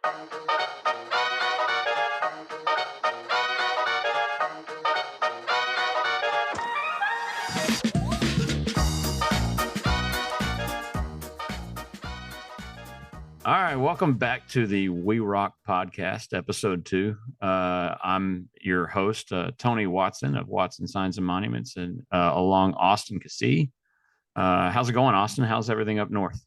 All right, welcome back to the We Rock podcast, episode 2. I'm your host, Tony Watson of Watson Signs and Monuments, and along Austin Cassee. How's it going, Austin? How's everything up north?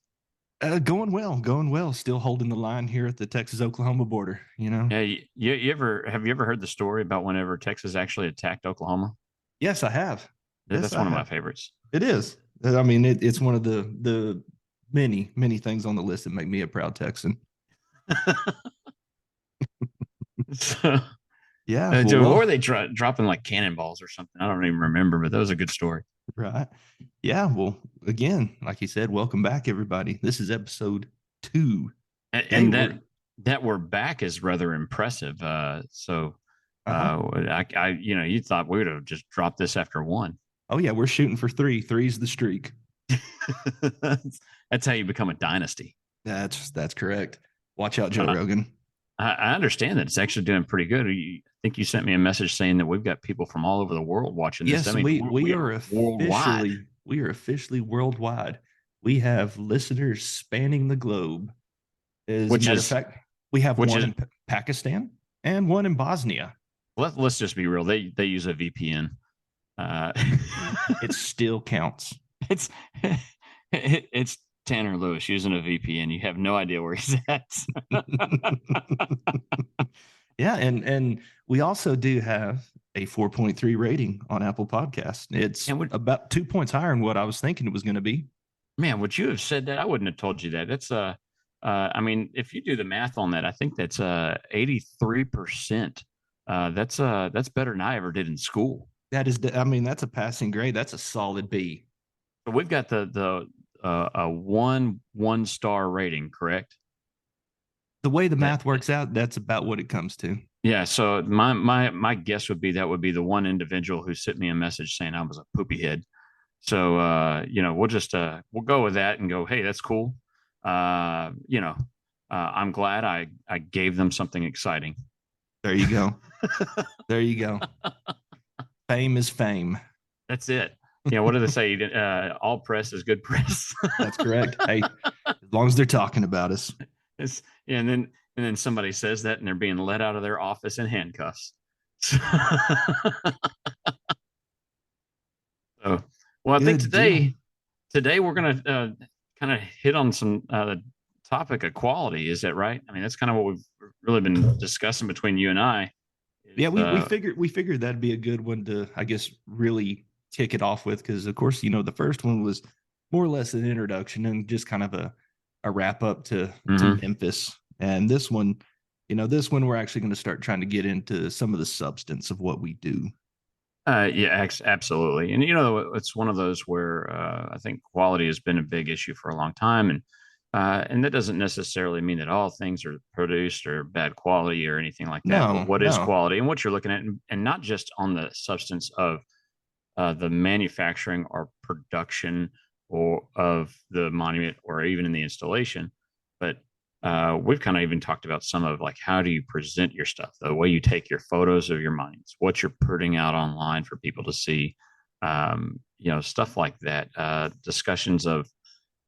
Going well. Still holding the line here at the Texas-Oklahoma border. Yeah, have you ever heard the story about whenever Texas actually attacked Oklahoma? Yes, I have. That's one of my favorites. It is. I mean, it's one of the many things on the list that make me a proud Texan. So, yeah. What were they dropping like cannonballs or something? I don't even remember, but that was a good story. Right. Yeah. Well, again, like you said, welcome back, everybody. This is episode 2. And that we're back is rather impressive. You thought we would have just dropped this after 1. Oh, yeah. We're shooting for 3. 3's the streak. That's how you become a dynasty. That's correct. Watch out, Joe Rogan. I understand that it's actually doing pretty good. I think you sent me a message saying that we've got people from all over the world watching this. Yes, we are officially worldwide. We have listeners spanning the globe. As a matter of fact, we have one in Pakistan and one in Bosnia. Let's just be real. They use a VPN. It still counts. It's Tanner Lewis using a VPN. You have no idea where he's at. Yeah, and we also do have a 4.3 rating on Apple Podcasts. It's about 2 points higher than what I was thinking it was going to be. Man, would you have said that? I wouldn't have told you that. That's I mean, if you do the math on that, I think that's 83%. That's better than I ever did in school. That's a passing grade. That's a solid B. So we've got a 1-star rating, correct? The way the math works out, that's about what it comes to. Yeah. So my guess would be that would be the one individual who sent me a message saying I was a poopy head. So we'll just we'll go with that and go, hey, that's cool. I'm glad I gave them something exciting. There you go. There you go. Fame is fame. That's it. Yeah, what do they say? All press is good press. That's correct. Hey, as long as they're talking about us. And then somebody says that and they're being let out of their office in handcuffs. So, I think today we're going to kind of hit on some topic of quality. Is that right? I mean, that's kind of what we've really been discussing between you and I. Yeah, we figured that'd be a good one to, I guess, really kick it off with, because of course, the first one was more or less an introduction and just kind of a wrap up to Memphis. And this one we're actually going to start trying to get into some of the substance of what we do. Yeah, absolutely. And it's one of those where I think quality has been a big issue for a long time, and that doesn't necessarily mean that all things are produced or bad quality or anything like that. But what is quality and what you're looking at, and not just on the substance of the manufacturing or production or of the monument or even in the installation, but we've kind of even talked about some of like how do you present your stuff, the way you take your photos of your monuments, what you're putting out online for people to see, stuff like that. Discussions of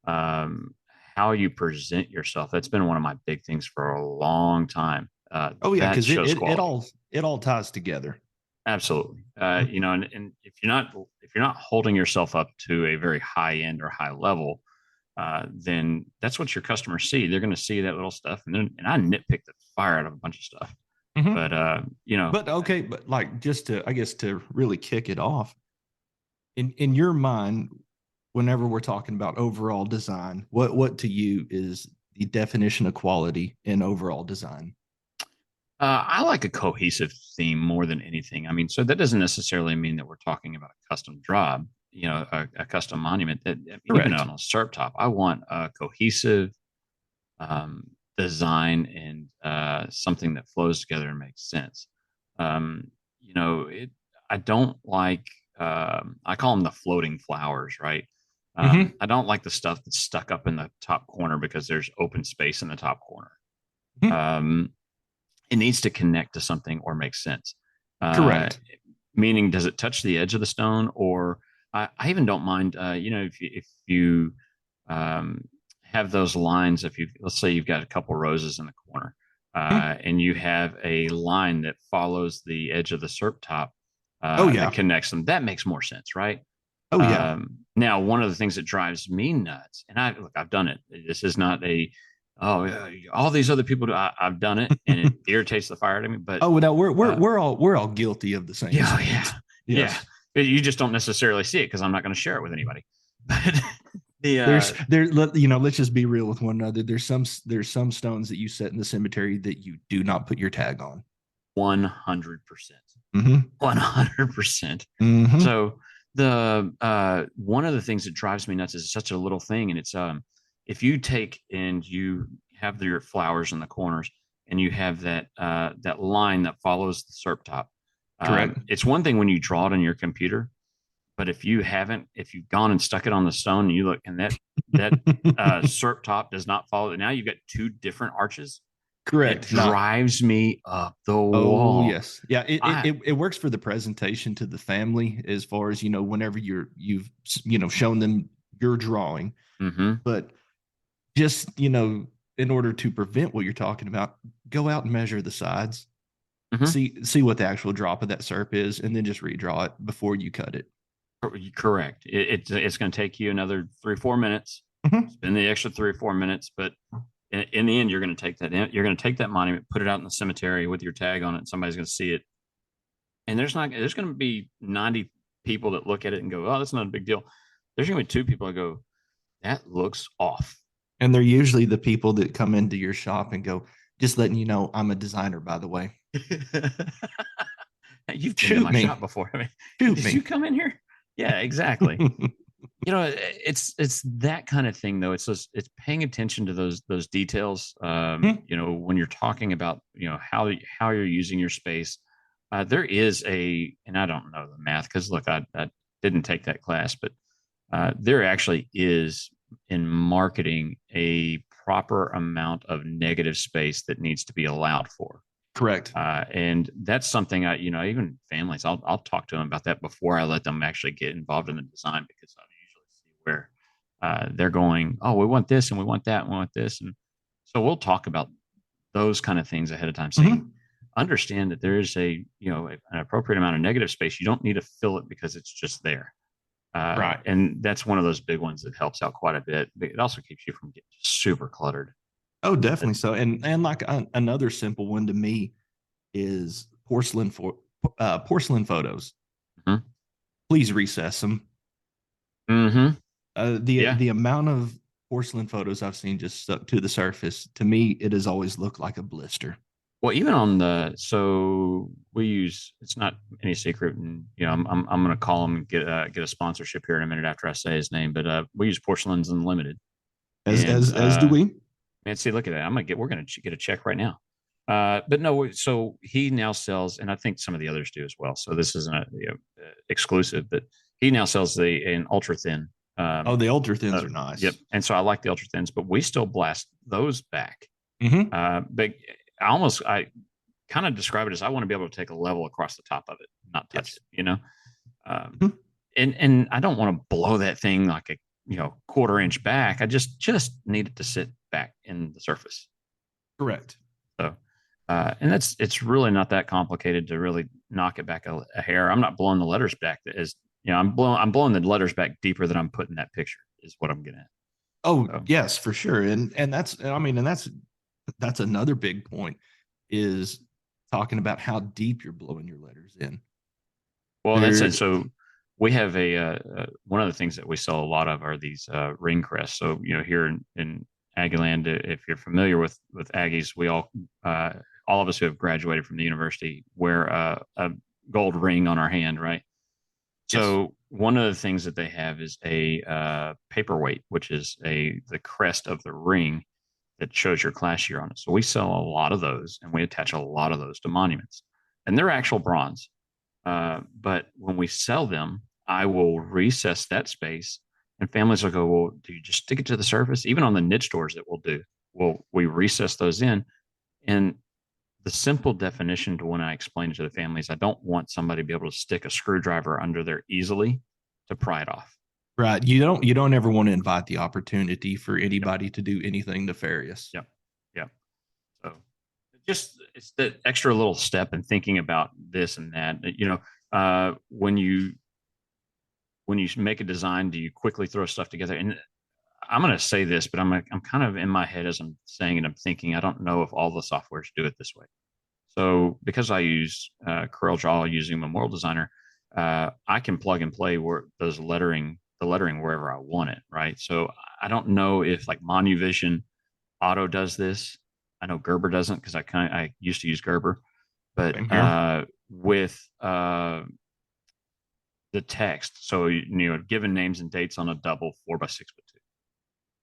how you present yourself. That's been one of my big things for a long time. Because it all ties together. Absolutely. And if you're not holding yourself up to a very high end or high level, then that's what your customers see. They're going to see that little stuff, and I nitpick the fire out of a bunch of stuff. Mm-hmm. But like just to really kick it off, in your mind, whenever we're talking about overall design, what to you is the definition of quality in overall design? I like a cohesive theme more than anything. I mean, so that doesn't necessarily mean that we're talking about a custom job, a custom monument. That even on a SERP top, I want a cohesive design and something that flows together and makes sense. I don't like. I call them the floating flowers, right? I don't like the stuff that's stuck up in the top corner because there's open space in the top corner. Mhm. Um, it needs to connect to something or make sense. Uh, Correct. Meaning, does it touch the edge of the stone? Or I even don't mind, if you um, have those lines, if you, let's say you've got a couple roses in the corner, Mhm. and you have a line that follows the edge of the serp top, Oh that yeah. connects them, that makes more sense, right? Oh yeah. Now, one of the things that drives me nuts, and I've done it. This is not a, oh, all these other people do. I've done it, and it irritates the fire out of me. But Oh no, uh, we're all guilty of the same yeah, yeah, sins. yeah. Yes. But you just don't necessarily see it because I'm not going to share it with anybody. But the Let's just be real with one another. There's some stones that you set in the cemetery that you do not put your tag on. 100%, Mm-hmm. 100%. Mm-hmm. So the one of the things that drives me nuts is such a little thing, and it's if you take and you have your flowers in the corners, and you have that line that follows the serp top. Correct. It's one thing when you draw it on your computer, but if you've gone and stuck it on the stone and you look, and that serp top does not follow it, now you've got two different arches. It Correct. Nah. drives me up the Oh wall. yes. Yeah, I it works for the presentation to the family as far as, whenever you've shown them your drawing. mm-hmm, But just, in order to prevent what you're talking about, go out and measure the sides. mm-hmm. See what the actual drop of that SERP is, and then just redraw it before you cut it. Correct. It's going to take you another 3 or 4 minutes. Mhm. Spend the extra 3 or 4 minutes, but in the end, you're going to take that in. You're going to take that monument, put it out in the cemetery with your tag on it, and somebody's going to see it. And there's going to be 90 people that look at it and go, "Oh, that's not a big deal." There's going to be two people that go, "That looks off." And they're usually the people that come into your shop and go, just letting you know, I'm a designer, by the way. You've been to Shoot my me. shop before. I mean, Shoot did you me. come in here? Yeah, exactly. It's that kind of thing though. It's paying attention to those details. When you're talking about how you're using your space, there is and I don't know the math because look, I didn't take that class, but there actually is in marketing a proper amount of negative space that needs to be allowed for. Correct. And that's something even families, I'll talk to them about that before I let them actually get involved in the design, because I usually see where they're going, oh, we want this and we want that and we want this. And so we'll talk about those kind of things ahead of time, saying, Mhm. understand that there is an appropriate amount of negative space. You don't need to fill it because it's just there. Right. And that's one of those big ones that helps out quite a bit. But it also keeps you from getting super cluttered. Oh, But, definitely so. And like another simple one to me is porcelain photos. mm-hmm, Please recess them. mm-hmm, yeah. The amount of porcelain photos I've seen just stuck to the surface, to me, it has always looked like a blister. Well, even so we use, it's not any secret, and I'm going to call him and get a sponsorship here in a minute after I say his name, but we use Porcelains Unlimited, and As do we. man, see, look at that, we're going to get a check right now. But no, so he now sells, and I think some of the others do as well. So this isn't exclusive, but he now sells an ultra thin. Oh, the ultra thins are Yep, nice. and so I like the ultra thins, but we still blast those back. Mm-hmm. But I kind of describe it as I want to be able to take a level across the top of it, not touch Yes. it, Um, Mhm. and I don't want to blow that thing like a quarter-inch back. I just need it to sit back in the surface. Correct. So, and it's really not that complicated to really knock it back a hair. I'm not blowing the letters back as I'm blowing the letters back deeper than I'm putting that picture is what I'm getting at. Oh, So, yes, for sure. And that's another big point is talking about how deep you're blowing your letters in. well, that's it. There, So we have one of the things that we sell a lot of are these ring crests. So here in Aggieland, if you're familiar with Aggies, we all of us who have graduated from the university wear a gold ring on our hand, right? yes. So one of the things that they have is a paperweight, which is the crest of the ring that shows your class year on it. So we sell a lot of those, and we attach a lot of those to monuments, and they're actual bronze. But when we sell them, I will recess that space, and families will go, "Well, do you just stick it to the surface?" Even on the niche stores that we'll do, we recess those in, And the simple definition to when I explain it to the families, I don't want somebody to be able to stick a screwdriver under there easily to pry it off. Right. You don't ever want to invite the opportunity for Yep. anybody to do anything nefarious. Yep. Yep. So just it's the extra little step in thinking about this and that. When you make a design, do you quickly throw stuff together? And I'm going to say this, but I'm kind of in my head as I'm saying it. I'm thinking I don't know if all the softwares do it this way. So because I use CorelDRAW using Memorial Designer, I can plug and play where the lettering wherever I want it, right? So I don't know if like MonuVision Auto does this. I know Gerber doesn't because I used to use Gerber, but Same here. with the text, so given names and dates on a double 4x6x2.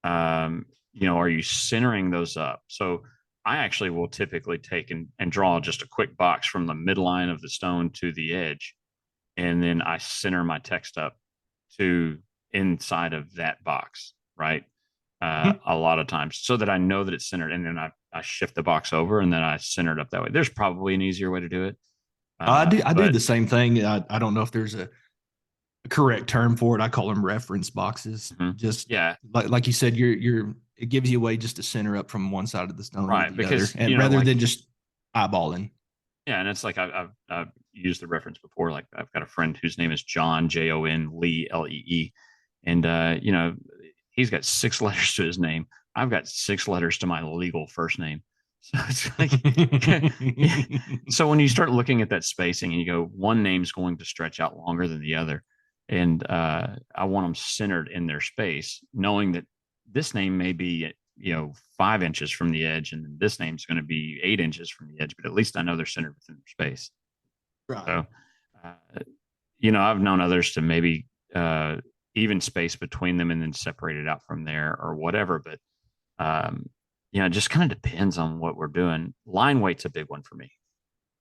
Are you centering those up? So I actually will typically take and draw just a quick box from the midline of the stone to the edge, and then I center my text up to inside of that box, right? Mhm. A lot of times, so that I know that it's centered, and then I shift the box over, and then I center it up that way. There's probably an easier way to do it, I do but the same thing. I don't know if there's a correct term for it. I call them reference boxes. mhm. Just Yeah, like you said, you're it gives you a way just to center up from one side of the stone to right. the other, Because and rather than just eyeballing. yeah, and it's like I've used the reference before. Like I've got a friend whose name is John Jon Lee Lee, and he's got 6 letters to his name. I've got 6 letters to my legal first name. So it's like, so when you start looking at that spacing and you go, one name's going to stretch out longer than the other, and I want them centered in their space, knowing that this name may be 5 inches from the edge, and this name's going to be 8 inches from the edge, but at least I know they're centered within their space. Right. So, uh, I've known others to maybe even space between them and then separate it out from there or whatever. But um, it just kind of depends on what we're doing. Line weight's a big one for me.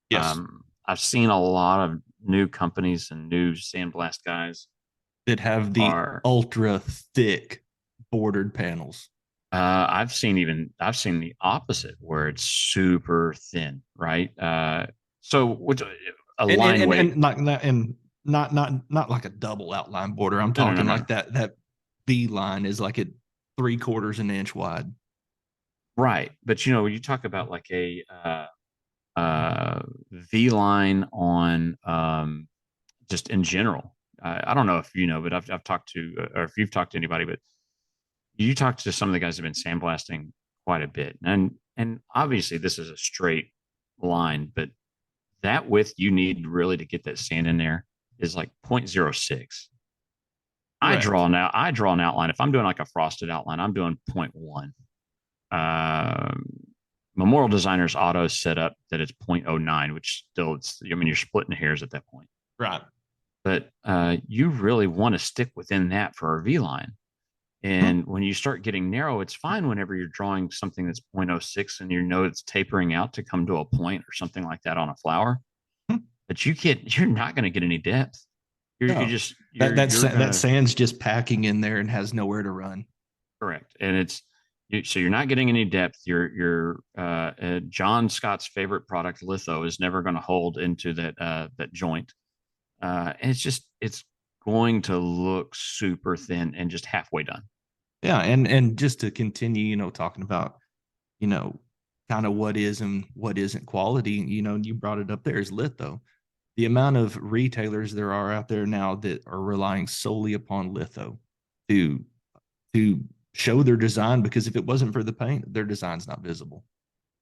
Yes. I've seen a lot of new companies and new sandblast guys That have the are. ultra thick bordered panels. I've seen the opposite where it's super thin, right? So which a and and line and, weight? and not and not like a double outline border. I'm No, no, no, talking no, like no. that B line is like at 3/4 an inch wide. Right, but when you talk about like a V line on just in general. I don't know if you know, but I've talked to, or if you've talked to anybody, but you talked to some of the guys that have been sandblasting quite a bit, and obviously this is a straight line, but that width you need really to get that sand in there is like 0.06. Correct. I draw an outline. If I'm doing like a frosted outline, I'm doing zero point 0.1. Um, Memorial Designer's auto set up that it's 0.09, which still you're splitting hairs at that point. Right. But you really want to stick within that for a V line. Mhm. And when you start getting narrow, it's fine whenever you're drawing something that's 0.06 and you know it's tapering out to come to a point or something like that on a flower. But you're not going to get any depth. You're No, just that you're that gonna. sand's just packing in there and has nowhere to run. Correct, and so you're not getting any depth. John Scott's favorite product, litho, is never going to hold into that joint, and it's going to look super thin and just halfway done. Yeah, and just to continue, talking about, you know, kind of what is and what isn't quality. You brought it up there is litho. The amount of retailers there are out there now that are relying solely upon litho to to show their design, because if it wasn't for the paint, their design's not visible.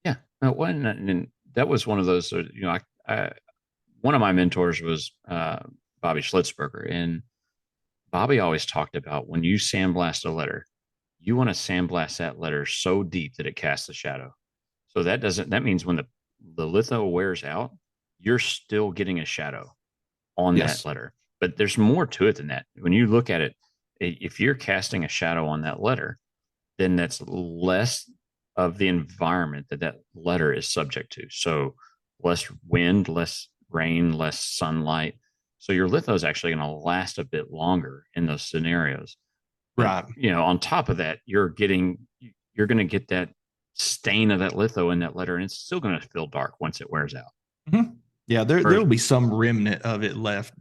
Yeah, and that was one of those. One of my mentors was Bobby Schlitzberger, and Bobby always talked about when you sandblast a letter, you want to sandblast that letter so deep that it casts a shadow. So that means when the litho wears out, you're still getting a shadow on that Yes. letter. But there's more to it than that. When you look at it, if you're casting a shadow on that letter, then that's less of the environment that letter is subject to. So less wind, less rain, less sunlight. So your litho is actually going to last a bit longer in those scenarios. But Right. on top of that, you're going to get that. stain of that litho in that letter, and it's still going to feel dark once it wears out. Mhm. Yeah, there Whereas, will be some remnant of it left,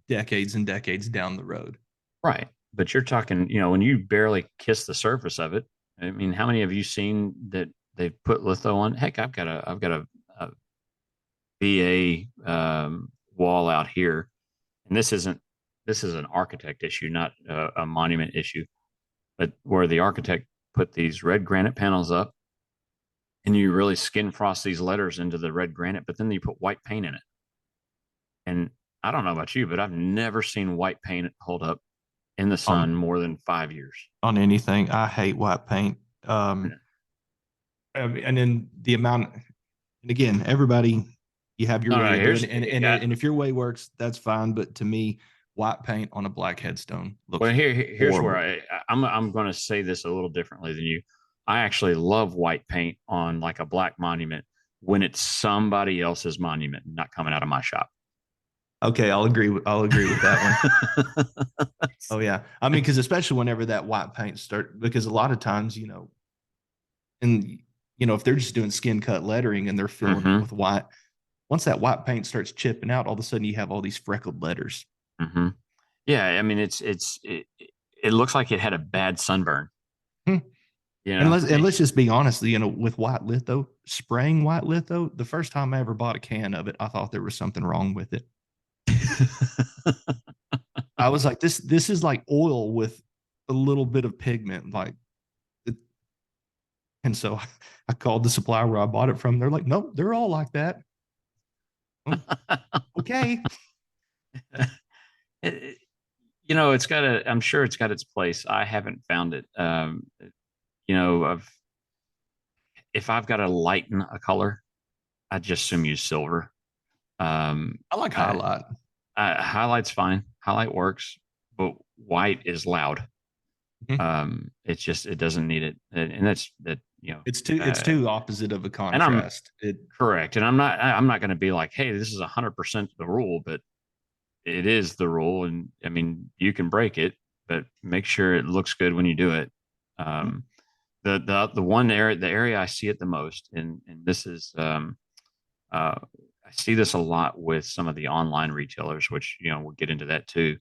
decades and decades down the road. right. But you're talking, when you barely kiss the surface of it, I mean, how many have you seen that they put litho on? Heck, I've got a VA wall out here, and this is an architect issue, not a monument issue, but where the architect put these red granite panels up, and you really skin frost these letters into the red granite, but then you put white paint in it. And I don't know about you, but I've never seen white paint hold up in the sun on more than 5 years. on anything. I hate white paint. And then the amount, and again, everybody, you have your No, way no, of doing here's it, and if your way works, that's fine. But to me, white paint on a black headstone looks well, here's where horrible. I'm going to say this a little differently than you. I actually love white paint on like a black monument when it's somebody else's monument, not coming out of my shop. Okay, I'll agree with that one. Oh yeah, I mean, because especially whenever that white paint start, because a lot of times, and if they're just doing skin cut lettering and they're filling it Mm-hmm. with white, once that white paint starts chipping out, all of a sudden you have all these freckled letters. Mm-hmm. Yeah, I mean it looks like it had a bad sunburn. Hmm. You And know, let's just be honest, with white litho, spraying white litho, the first time I ever bought a can of it, I thought there was something wrong with it. I was like, this is like oil with a little bit of pigment, like, and so I called the supplier where I bought it from. They're like, nope, they're all like that. Oh, okay. it, I'm sure it's got its place. I haven't found it. You know, I've, if I've got to lighten a color, I just assume use silver. Um, I like I, highlight. highlight's fine. Highlight works, but white is loud. Mhm. It doesn't need it, and that's that. It's too opposite of a And I'm contrast. It correct, and I'm not going to be like, hey, this is 100% the rule, but it is the rule, and I mean, you can break it, but make sure it looks good when you do it. Um, the one area, the area I see it the most, and this is I see this a lot with some of the online retailers, which we'll get into that too.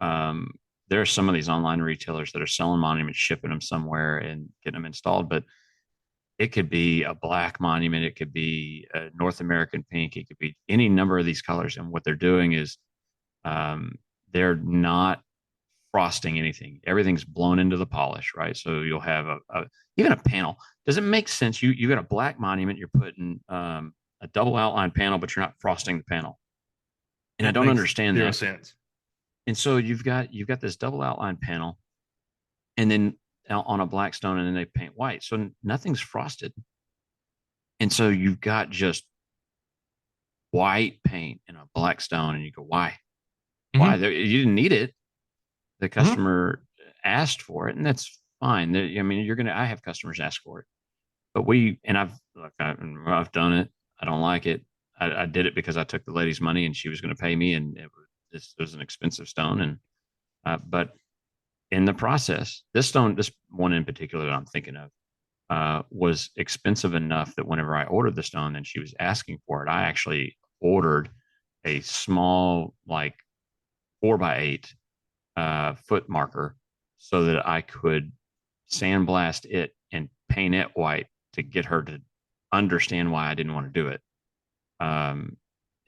Um, there are some of these online retailers that are selling monuments, shipping them somewhere, and getting them installed, but it could be a black monument, it could be a North American pink, it could be any number of these colors, and what they're doing is um, they're not frosting anything. Everything's blown into the polish, right? So you'll have even a panel. Does it make sense? You got a black monument, you're putting a double outline panel, but you're not frosting the panel. And I it don't makes understand zero that. sense. And so you've got this double outline panel, and then on a black stone, and then they paint white. So nothing's frosted. And so you've got just white paint and a black stone, and you go, why? Why? Mm-hmm. You didn't need it. The Mm-hmm. customer asked for it, and that's fine. I mean, I have customers ask for it, but I've done it. I don't like it. I did it because I took the lady's money and she was going to pay me, and this was an expensive stone. And but in the process, this one in particular that I'm thinking of, was expensive enough that whenever I ordered the stone and she was asking for it, I actually ordered a small, like 4x8 foot marker so that I could sandblast it and paint it white to get her to understand why I didn't want to do it. Um,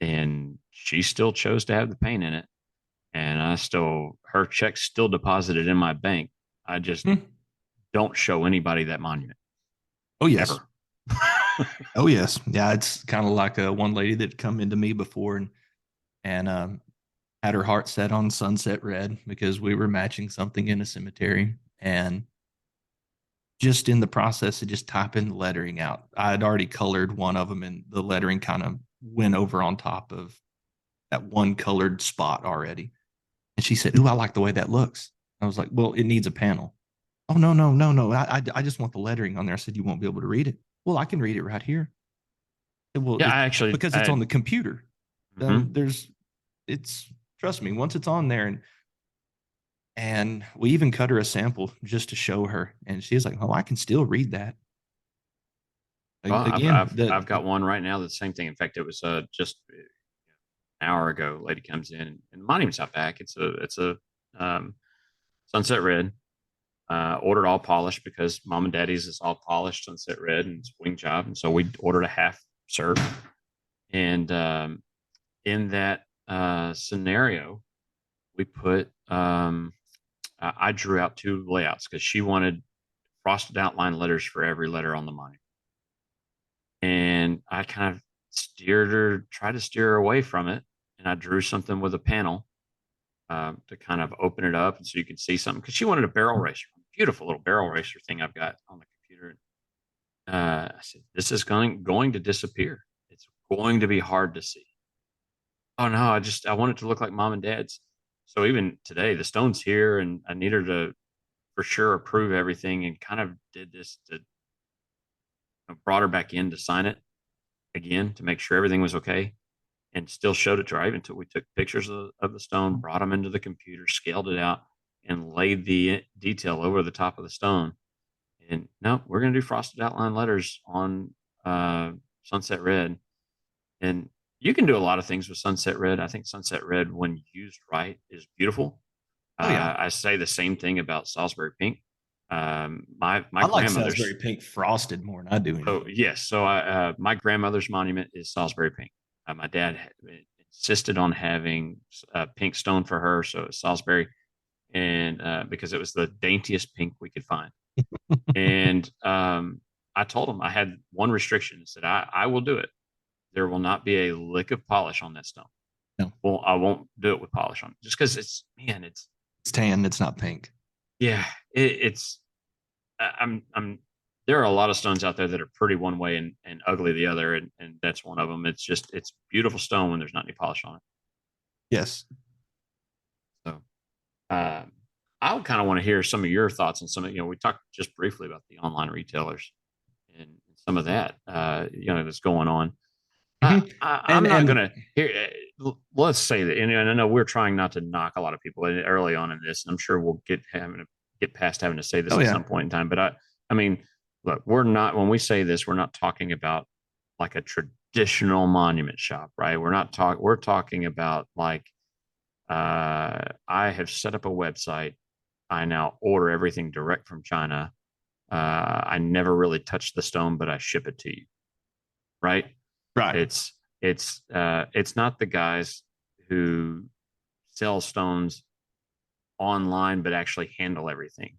and she still chose to have the paint in it. And her check's still deposited in my bank. I just Mm-hmm. don't show anybody that monument Oh yes. ever. Oh yes. Yeah, it's kind of like one lady that come into me before and had her heart set on sunset red because we were matching something in a cemetery, and just in the process of just typing the lettering out, I had already colored one of them, and the lettering kind of went over on top of that one colored spot already. And she said, "Ooh, I like the way that looks." I was like, "Well, it needs a panel." "Oh, no, no, no, no. I just want the lettering on there." I said, "You won't be able to read it." "Well, I can read it right here." I said, "Well, Yeah, because it's on the computer. mhm. It's trust me. Once it's on there, and we even cut her a sample just to show her, and she's like, "Oh, I can still read that." Well, Again, I've got one right now. The same thing. In fact, it was just an hour ago. Lady comes in and the monument's out back. It's a um, sunset red. Ordered all polished because mom and daddy's is all polished sunset red and it's wing job, and so we ordered a half serve. And in that scenario, we put I drew out two layouts because she wanted frosted outline letters for every letter on the monument. And I kind of tried to steer her away from it. And I drew something with a panel to kind of open it up and so you could see something because she wanted a barrel racer, beautiful little barrel racer thing I've got on the computer. I said, this is going to disappear. It's going to be hard to see. Oh no, I want it to look like mom and dad's. So even today, the stone's here, and I need her to for sure approve everything, and kind of did this to brought her back in to sign it again to make sure everything was okay, and still showed it to her. Even we took pictures of the stone, brought them into the computer, scaled it out, and laid the detail over the top of the stone. And no, we're going to do frosted outline letters on sunset red. And you can do a lot of things with sunset red. I think sunset red, when used right, is beautiful. oh yeah, I say the same thing about Salisbury pink. My I like grandmother's. Salisbury pink frosted more than I do Oh anything. yes, so my grandmother's monument is Salisbury pink. My dad insisted on having a pink stone for her, so it's Salisbury, and because it was the daintiest pink we could find. And I told him I had one restriction. I said I will do it. There will not be a lick of polish on that stone. No, Well, I won't do it with polish on it, just because it's tan. It's not pink. yeah, it's I'm there are a lot of stones out there that are pretty one way and ugly the other, and that's one of them. It's beautiful stone when there's not any polish on it. Yes. So uh, I would kind of want to hear some of your thoughts on some of, we talked just briefly about the online retailers and some of that that's going on. Mhm. I'm not And gonna here. Let's say that, and I know we're trying not to knock a lot of people early on in this, and I'm sure we'll get past having to say this oh at yeah, some point in time. But I mean, look, we're not when we say this, we're not talking about like a traditional monument shop, right? We're talking about like I have set up a website. I now order everything direct from China. I never really touch the stone, but I ship it to you, right? right. It's not the guys who sell stones online but actually handle everything.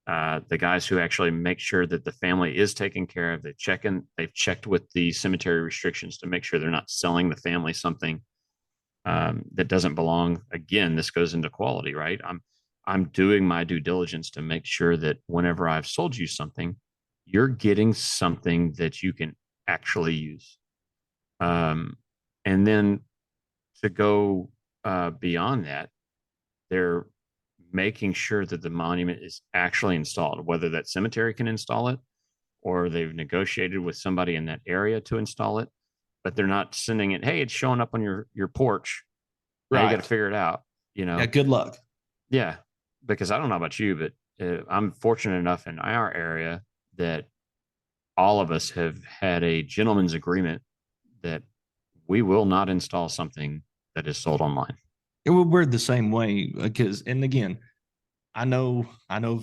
The guys who actually make sure that the family is taken care of. They've checked with the cemetery restrictions to make sure they're not selling the family something that doesn't belong. Again, this goes into quality, right? I'm doing my due diligence to make sure that whenever I've sold you something, you're getting something that you can actually use. Um, and then to go beyond that, they're making sure that the monument is actually installed, whether that cemetery can install it or they've negotiated with somebody in that area to install it. But they're not sending it, hey, it's showing up on your porch. Now you got to Right. figure it out, Yeah. Good luck. Yeah, because I don't know about you, but I'm fortunate enough in our area that all of us have had a gentleman's agreement that we will not install something that is sold online. We're the same way because, and again, I know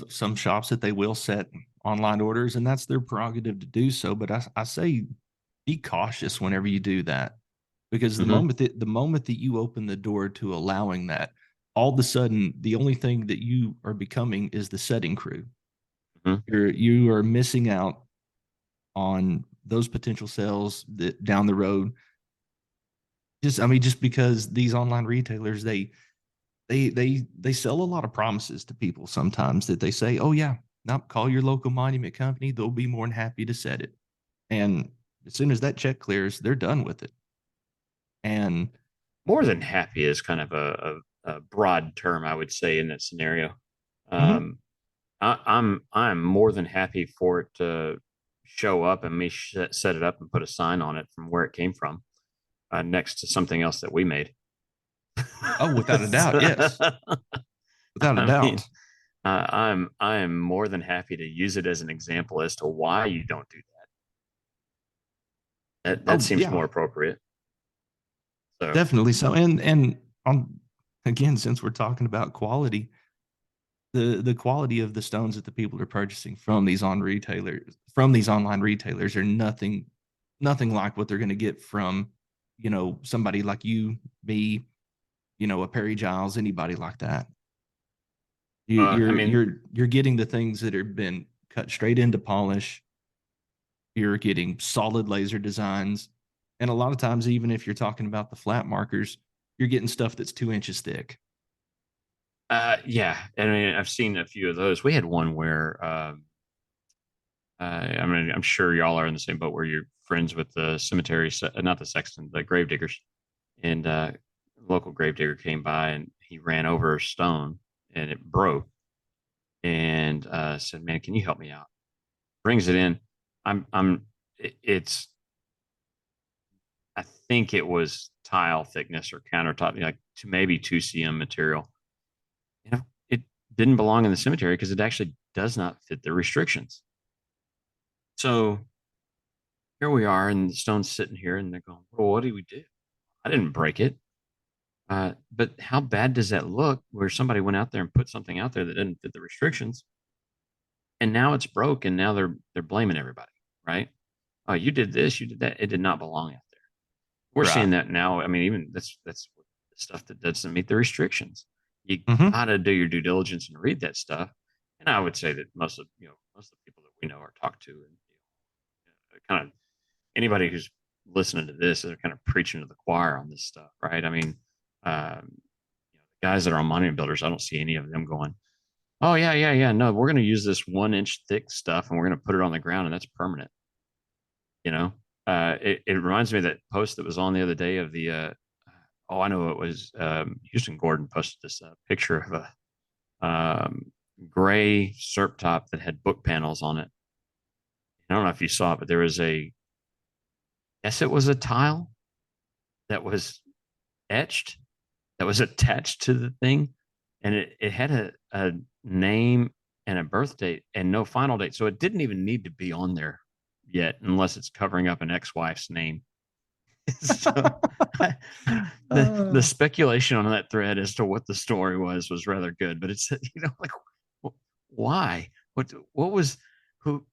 some shops that they will set online orders, and that's their prerogative to do so. But I say be cautious whenever you do that because Mm-hmm. the moment that you open the door to allowing that, all of a sudden the only thing that you are becoming is the setting crew. Mm-hmm. You are missing out on those potential sales that down the road. Just because these online retailers they sell a lot of promises to people sometimes that they say, oh yeah, now call your local monument company, they'll be more than happy to set it. And as soon as that check clears, they're done with it. And More than happy is kind of a broad term, I would say, in that scenario. mhm. Um, I'm more than happy for it to show up and me set it up and put a sign on it from where it came from, next to something else that we made. Oh, without a doubt, yes, without a I mean, doubt. I am more than happy to use it as an example as to why you don't do That Oh seems more yeah, appropriate. So, definitely so. And on again, since we're talking about quality, the quality of the stones that the people are purchasing from these online retailers are nothing like what they're going to get from somebody like you, me, a Perry Giles, anybody like that. You, I you're mean, you're you're getting the things that have been cut straight into polish. You're getting solid laser designs, and a lot of times, even if you're talking about the flat markers, you're getting stuff that's 2 inches thick. yeah, I mean, I've seen a few of those. We had one where, I mean, I'm sure y'all are in the same boat where you're friends with the cemetery, not the sexton, the grave diggers, and local gravedigger came by and he ran over a stone and it broke and said, "Man, can you help me out?" Brings it in. It's I think it was tile thickness or countertop, like to maybe 2 cm material. It didn't belong in the cemetery because it actually does not fit the restrictions. So here we are, and the stone's sitting here, and they're going, "Well, what do we do? I didn't break it." But how bad does that look where somebody went out there and put something out there that didn't fit the restrictions, and now it's broke, and now they're blaming everybody, right? Oh, you did this, you did that. It did not belong out there. We're seeing Right. that now. I mean, even that's stuff that doesn't meet the restrictions. You Hmm. gotta do your due diligence and read that stuff. And I would say that most of the people that we know or talk to, and kind of anybody who's listening to this, they're kind of preaching to the choir on this stuff, right? I mean, the guys that are on monument builders, I don't see any of them going, "Oh yeah, yeah, yeah, no, we're going to use this 1 inch thick stuff and we're going to put it on the ground and that's permanent." You know, it reminds me of that post that was on the other day of the oh, I know it was Houston Gordon posted this picture of a gray SERP top that had book panels on it. I don't know if you saw it, but there was yes, it was a tile that was etched, that was attached to the thing, and it had a name and a birth date and no final date. So it didn't even need to be on there yet, unless it's covering up an ex-wife's name. So the uh, speculation on that thread as to what the story was rather good, but it's like why? What was who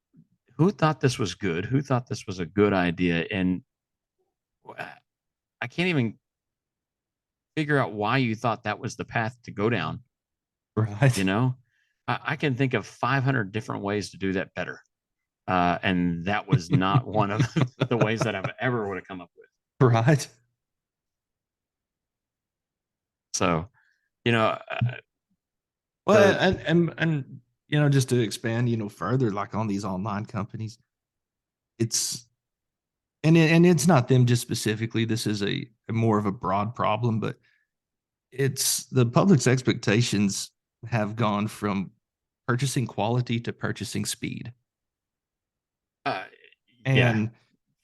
who thought this was good? Who thought this was a good idea? And I can't even figure out why you thought that was the path to go down. You right. know, I can think of 500 different ways to do that better, and that was not one of the ways that I've ever would have come up with. Right. So, you know, Well, the and just to expand, further, like on these online companies, it's and it's not them just specifically. This is a more of a broad problem, but it's the public's expectations have gone from purchasing quality to purchasing speed. uh, yeah, And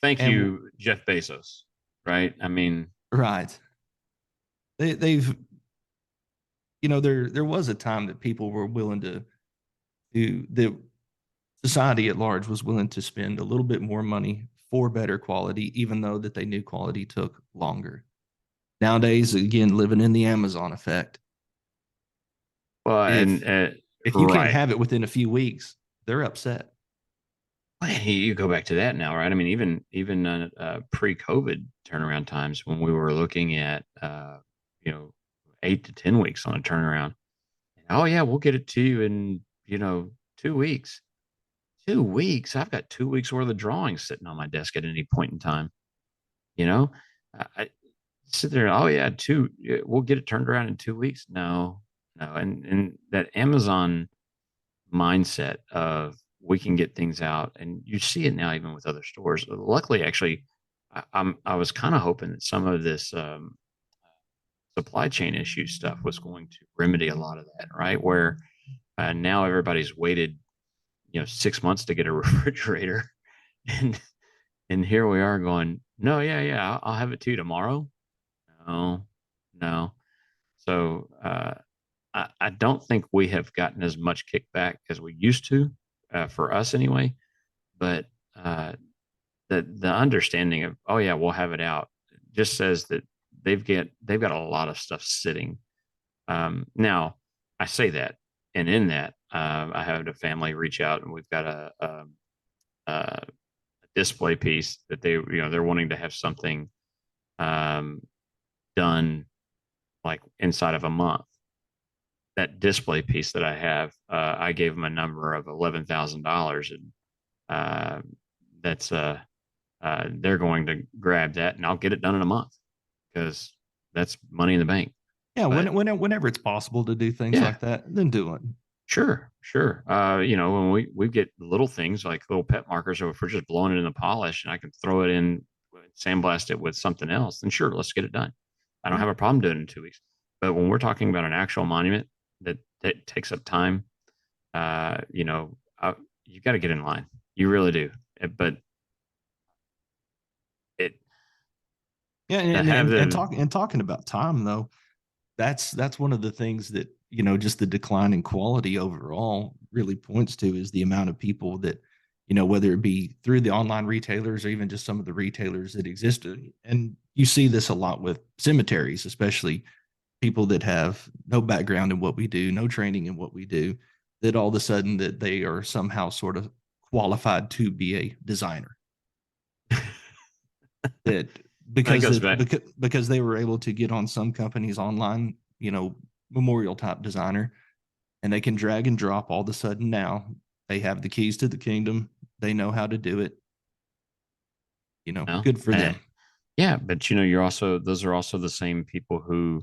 thank and you, Jeff Bezos. Right? I mean, right. They've there was a time that people were willing to the society at large was willing to spend a little bit more money for better quality, even though that they knew quality took longer. Nowadays, again, living in the Amazon effect, well, and if if you can't right. have it within a few weeks, they're upset. You go back to that now, right? I mean, even pre-COVID turnaround times when we were looking at 8 to 10 weeks on a turnaround. Oh yeah, we'll get it to you in 2 weeks. 2 weeks. I've got 2 weeks worth of drawings sitting on my desk at any point in time. You know, I sit there. Oh yeah, we'll get it turned around in 2 weeks. No, no, and that Amazon mindset of we can get things out, and you see it now even with other stores. Luckily, actually, I was kind of hoping that some of this supply chain issue stuff was going to remedy a lot of that, right? Where now everybody's waited 6 months to get a refrigerator, and here we are going, no, yeah, yeah, I'll have it to you tomorrow. No, no. So I don't think we have gotten as much kickback as we used to, for us anyway. But the understanding of, oh yeah, we'll have it out, just says that they've got a lot of stuff sitting. Now I say that, and in that, I had a family reach out, and we've got a display piece that they're wanting to have something um, done like inside of a month. That display piece that I have, I gave them a number of $11,000, and uh, that's they're going to grab that, and I'll get it done in a month because that's money in the bank. Yeah, But whenever it's possible to do things yeah, like that, then do it. sure, sure. When we get little things like little pet markers, or if we're just blowing it in the polish, and I can throw it in, sandblast it with something else, then sure, let's get it done. I don't Yeah. have a problem doing it in 2 weeks. But when we're talking about an actual monument that takes up time, uh, you know, you got to get in line. You really do. But it Yeah, to have the and talking about time though, that's one of the things that, just the decline in quality overall really points to is the amount of people that, whether it be through the online retailers or even just some of the retailers that exist. And you see this a lot with cemeteries, especially people that have no background in what we do, no training in what we do, that all of a sudden that they are somehow sort of qualified to be a designer. That that because goes it back. because they were able to get on some companies online, memorial type designer, and they can drag and drop. All of a sudden now they have the keys to the kingdom. They know how to do it. No, Good for them. yeah, but you're also those are also the same people who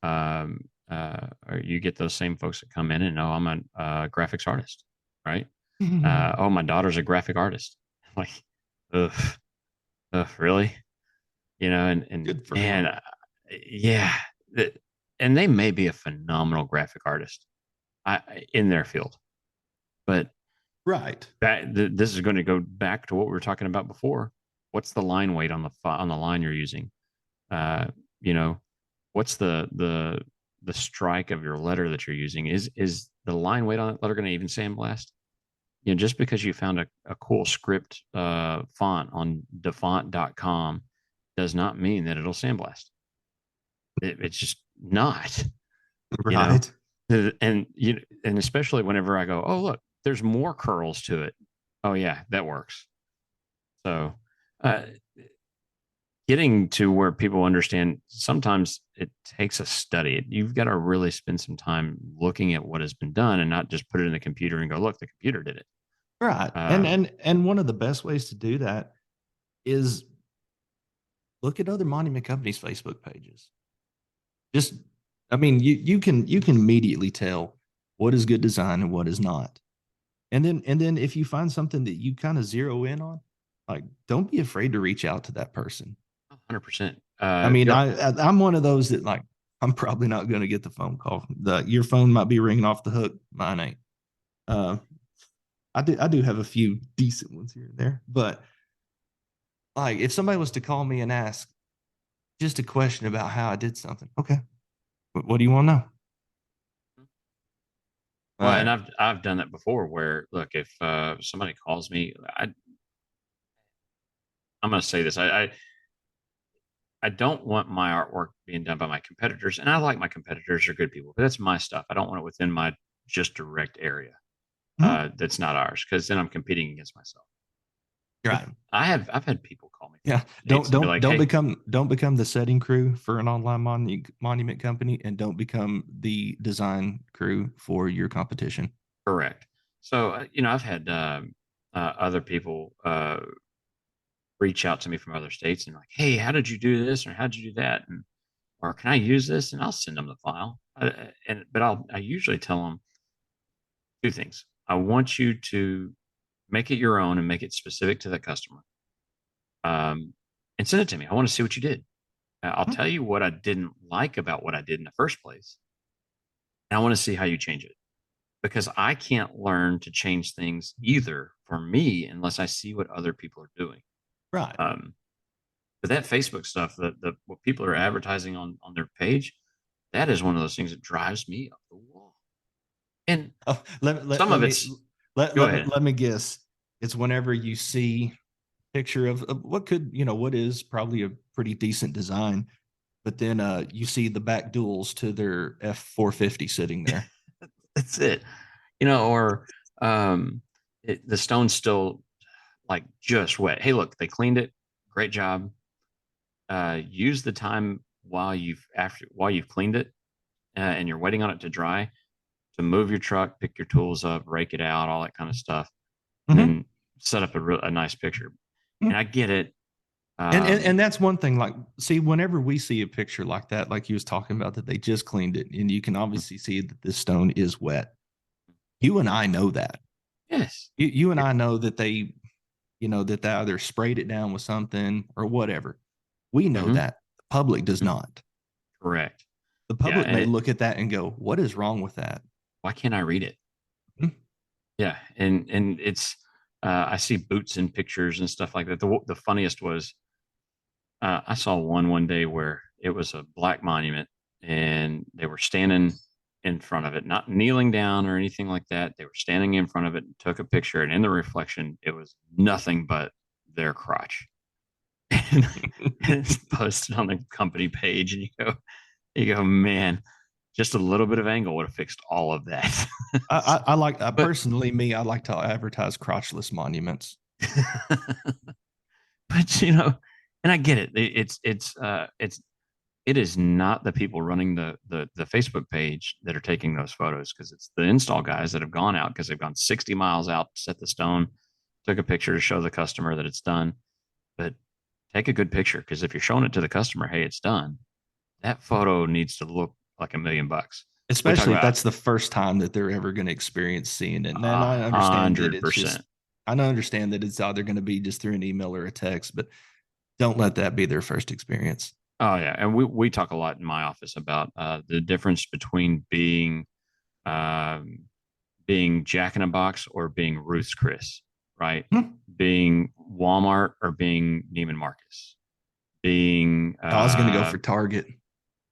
um, or you get those same folks that come in and, oh, I'm a graphics artist, right? Oh, my daughter's a graphic artist. Like, ugh, ugh, really? And Good for man, them. yeah, and they may be a phenomenal graphic artist, in their field, but Right. this is going to go back to what we were talking about before. What's the line weight on the line you're using? Uh, you know, what's the strike of your letter that you're using? Is the line weight on that letter going to even sandblast? Just because you found a cool script font on defont.com does not mean that it'll sandblast. It's just not, you know. Right. And especially whenever I go, oh look, there's more curls to it. Oh yeah, that works. So uh, getting to where people understand, sometimes it takes a study. You've got to really spend some time looking at what has been done and not just put it in the computer and go, look, the computer did it. Right. And Um, and one of the best ways to do that is look at other monument companies' Facebook pages. Just, I mean, you can immediately tell what is good design and what is not. And then if you find something that you kind of zero in on, like, don't be afraid to reach out to that person. 100%. I mean, Yep. I'm one of those that, like, I'm probably not going to get the phone call. Your phone might be ringing off the hook. Mine ain't. Uh, I do have a few decent ones here and there, but like if somebody was to call me and ask just a question about how I did something, okay, what do you want to know? All Well, and right. I've done that before where, look, if somebody calls me, I'm going to say this. I don't want my artwork being done by my competitors. And I like my competitors are good people, but that's my stuff. I don't want it within my just direct area. Mhm. That's not ours, because then I'm competing against myself. But Right. I've had people call me from Yeah. other Don't states and be don't like, don't hey, become the setting crew for an online monument company, and don't become the design crew for your competition. correct. So, I've had other people reach out to me from other states and like, hey, how did you do this? Or how did you do that? And, or can I use this? And I'll send them the file. I usually tell them two things. I want you to make it your own and make it specific to the customer. And send it to me. I want to see what you did. I'll Mhm. tell you what I didn't like about what I did in the first place. And I want to see how you change it, because I can't learn to change things either for me unless I see what other people are doing. Right. Um, but that Facebook stuff, what people are advertising on their page, that is one of those things that drives me up the wall. And Oh, some of it's, let, go let me ahead. let me guess. It's whenever you see picture of what could, what is probably a pretty decent design, but then you see the back duals to their F-450 sitting there. That's it. Or um, the stone's still like just wet. Hey, look, they cleaned it. Great job. Use the time while you've cleaned it and you're waiting on it to dry to move your truck, pick your tools up, rake it out, all that kind of stuff, and Mm-hmm. then set up a nice picture. And I get it. And that's one thing. Like, see, whenever we see a picture like that, like you was talking about, that they just cleaned it, and you can obviously see that this stone is wet. You and I know that. Yes. You and I know that that they either sprayed it down with something or whatever. We know Mm-hmm. that. The public does not. Correct. The Yeah. public And may look at that and go, "What is wrong with that?" why can't I read it? Hmm. Yeah. And it's, I see boots in pictures and stuff like that. The funniest was, I saw one day where it was a black monument and they were standing in front of it, not kneeling down or anything like that. They were standing in front of it and took a picture. And in the reflection, it was nothing but their crotch. And it's posted on the company page. And you go, man, just a little bit of angle would have fixed all of that. I like But, personally, me. I like to advertise crotchless monuments. but and I get it. It is not the people running the Facebook page that are taking those photos, because it's the install guys that have gone out because they've gone 60 miles out to set the stone, took a picture to show the customer that it's done. But take a good picture, because if you're showing it to the customer, hey, it's done, that photo needs to look like $1,000,000. We talk Especially if about that's the first time that they're ever going to experience seeing it. And a I understand that hundred it's just, percent. I understand that it's either going to be just through an email or a text, but don't let that be their first experience. Oh yeah, and we talk a lot in my office about the difference between um, being Jack in a Box or being Ruth's Chris, right? Hmm. Being Walmart or being Neiman Marcus. Being I was going to go for Target.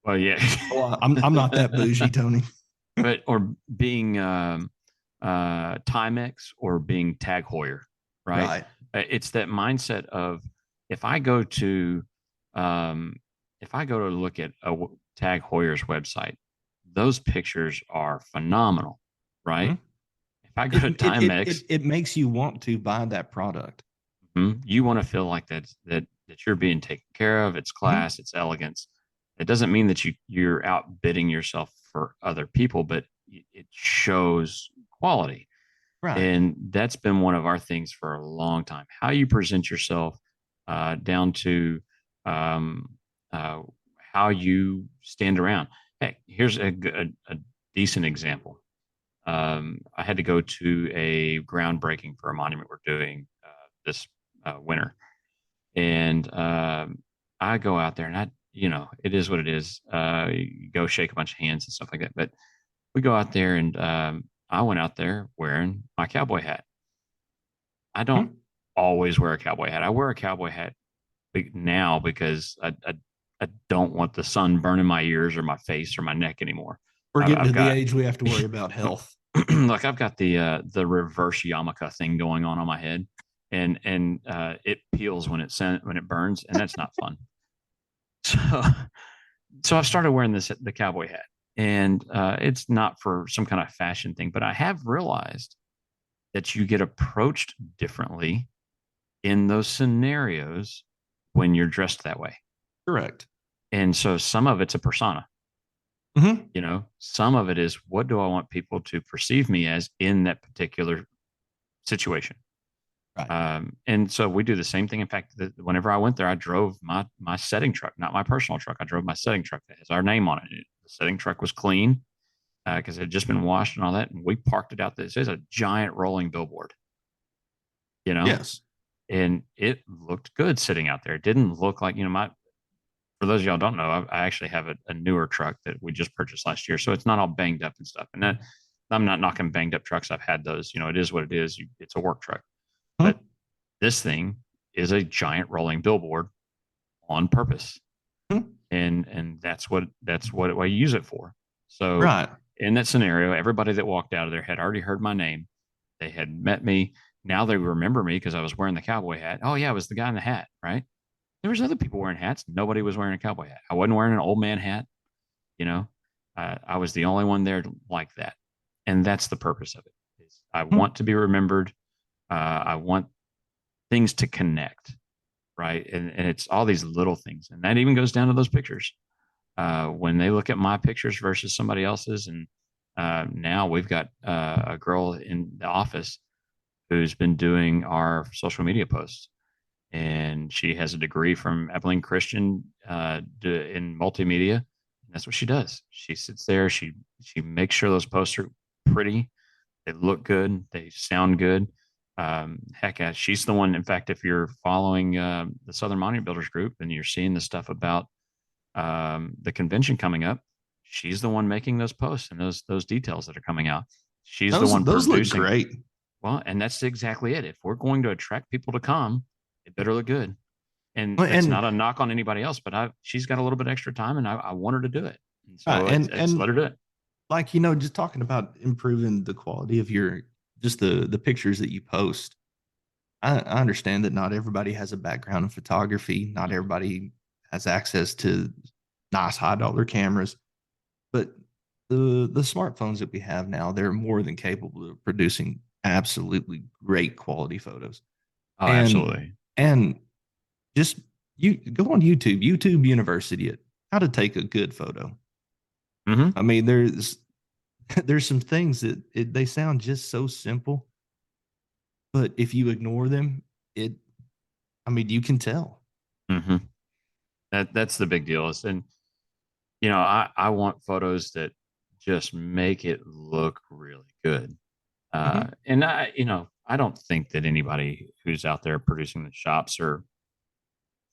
well, yeah, Well, I'm not that bougie, Tony. but or being Timex or being Tag Heuer, right? Right. It's that mindset of if I go to um, if I go to look at Tag Heuer's website, those pictures are phenomenal, right? Hmm. If I go It, to it it Timex, it it makes you want to buy that product. you want to feel like that you're being taken care of. It's Hmm. class, it's elegance. It doesn't mean that you're outbidding yourself for other people, but it shows quality. Right. And that's been one of our things for a long time. How you present yourself, down to um, uh, how you stand around. Hey, here's a decent example. I had to go to a groundbreaking for a monument we're doing this winter, and I go out there, and it is what it is. You go shake a bunch of hands and stuff like that. But we go out there, and I went out there wearing my cowboy hat. I don't Hmm. always wear a cowboy hat. I wear a cowboy hat now because I don't want the sun burning my ears or my face or my neck anymore. We're getting I've to the got age we have to worry about health. like I've got the reverse yarmulke thing going on my head, and it peels when it burns, and that's not fun. So so I've started wearing the cowboy hat, and it's not for some kind of fashion thing, but I have realized that you get approached differently in those scenarios when you're dressed that way. Correct. And so some of it's a persona. Hmm. Some of it is, what do I want people to perceive me as in that particular situation? Right. And so we do the same thing. In fact, whenever I went there, I drove my setting truck, not my personal truck. I drove my setting truck that has our name on it. The setting truck was clean because it had just been washed and all that. And we parked it out there. It says a giant rolling billboard, you know, Yes. and it looked good sitting out there. It didn't look like, for those of y'all don't know, I actually have a newer truck that we just purchased last year. So it's not all banged up and stuff. And that I'm not knocking banged up trucks. I've had those, it is what it is. It's a work truck. Hmm. But this thing is a giant rolling billboard on purpose. Hmm. And that's what I use it for. So Right. in that scenario, everybody that walked out of there had already heard my name. They had met me. now they remember me because I was wearing the cowboy hat. Oh yeah, I was the guy in the hat, right? There was other people wearing hats. Nobody was wearing a cowboy hat. I wasn't wearing an old man hat. You know, I was the only one there like that, and that's the purpose of it. Is I Hmm. want to be remembered. I want things to connect, right? And it's all these little things, and that even goes down to those pictures. When they look at my pictures versus somebody else's, and now we've got a girl in the office who's been doing our social media posts, and she has a degree from Abilene Christian in multimedia. That's what she does. She sits there. She makes sure those posts are pretty. They look good. They sound good. Heck, she's the one. In fact, if you're following the Southern Monument Builders Group and you're seeing the stuff about the convention coming up, she's the one making those posts and those details that are coming out. She's the one Those look producing. great. Well, and that's exactly it. If we're going to attract people to come, it better look good. And that's And not a knock on anybody else, but she's got a little bit extra time, and I want her to do it. And so it's let her do it. like just talking about improving the quality of your just the pictures that you post. I understand that not everybody has a background in photography. Not everybody has access to nice high dollar cameras, but the smartphones that we have now, they're more than capable of producing absolutely great quality photos. Oh, And absolutely. and just you go on YouTube University it how to take a good photo. Mm-hmm. I mean, there's some things that they sound just so simple, but if you ignore them, it I mean, you can tell. Mm-hmm. That's the big deal. And I want photos that just make it look really good. Mhm. And I don't think that anybody who's out there producing the shops or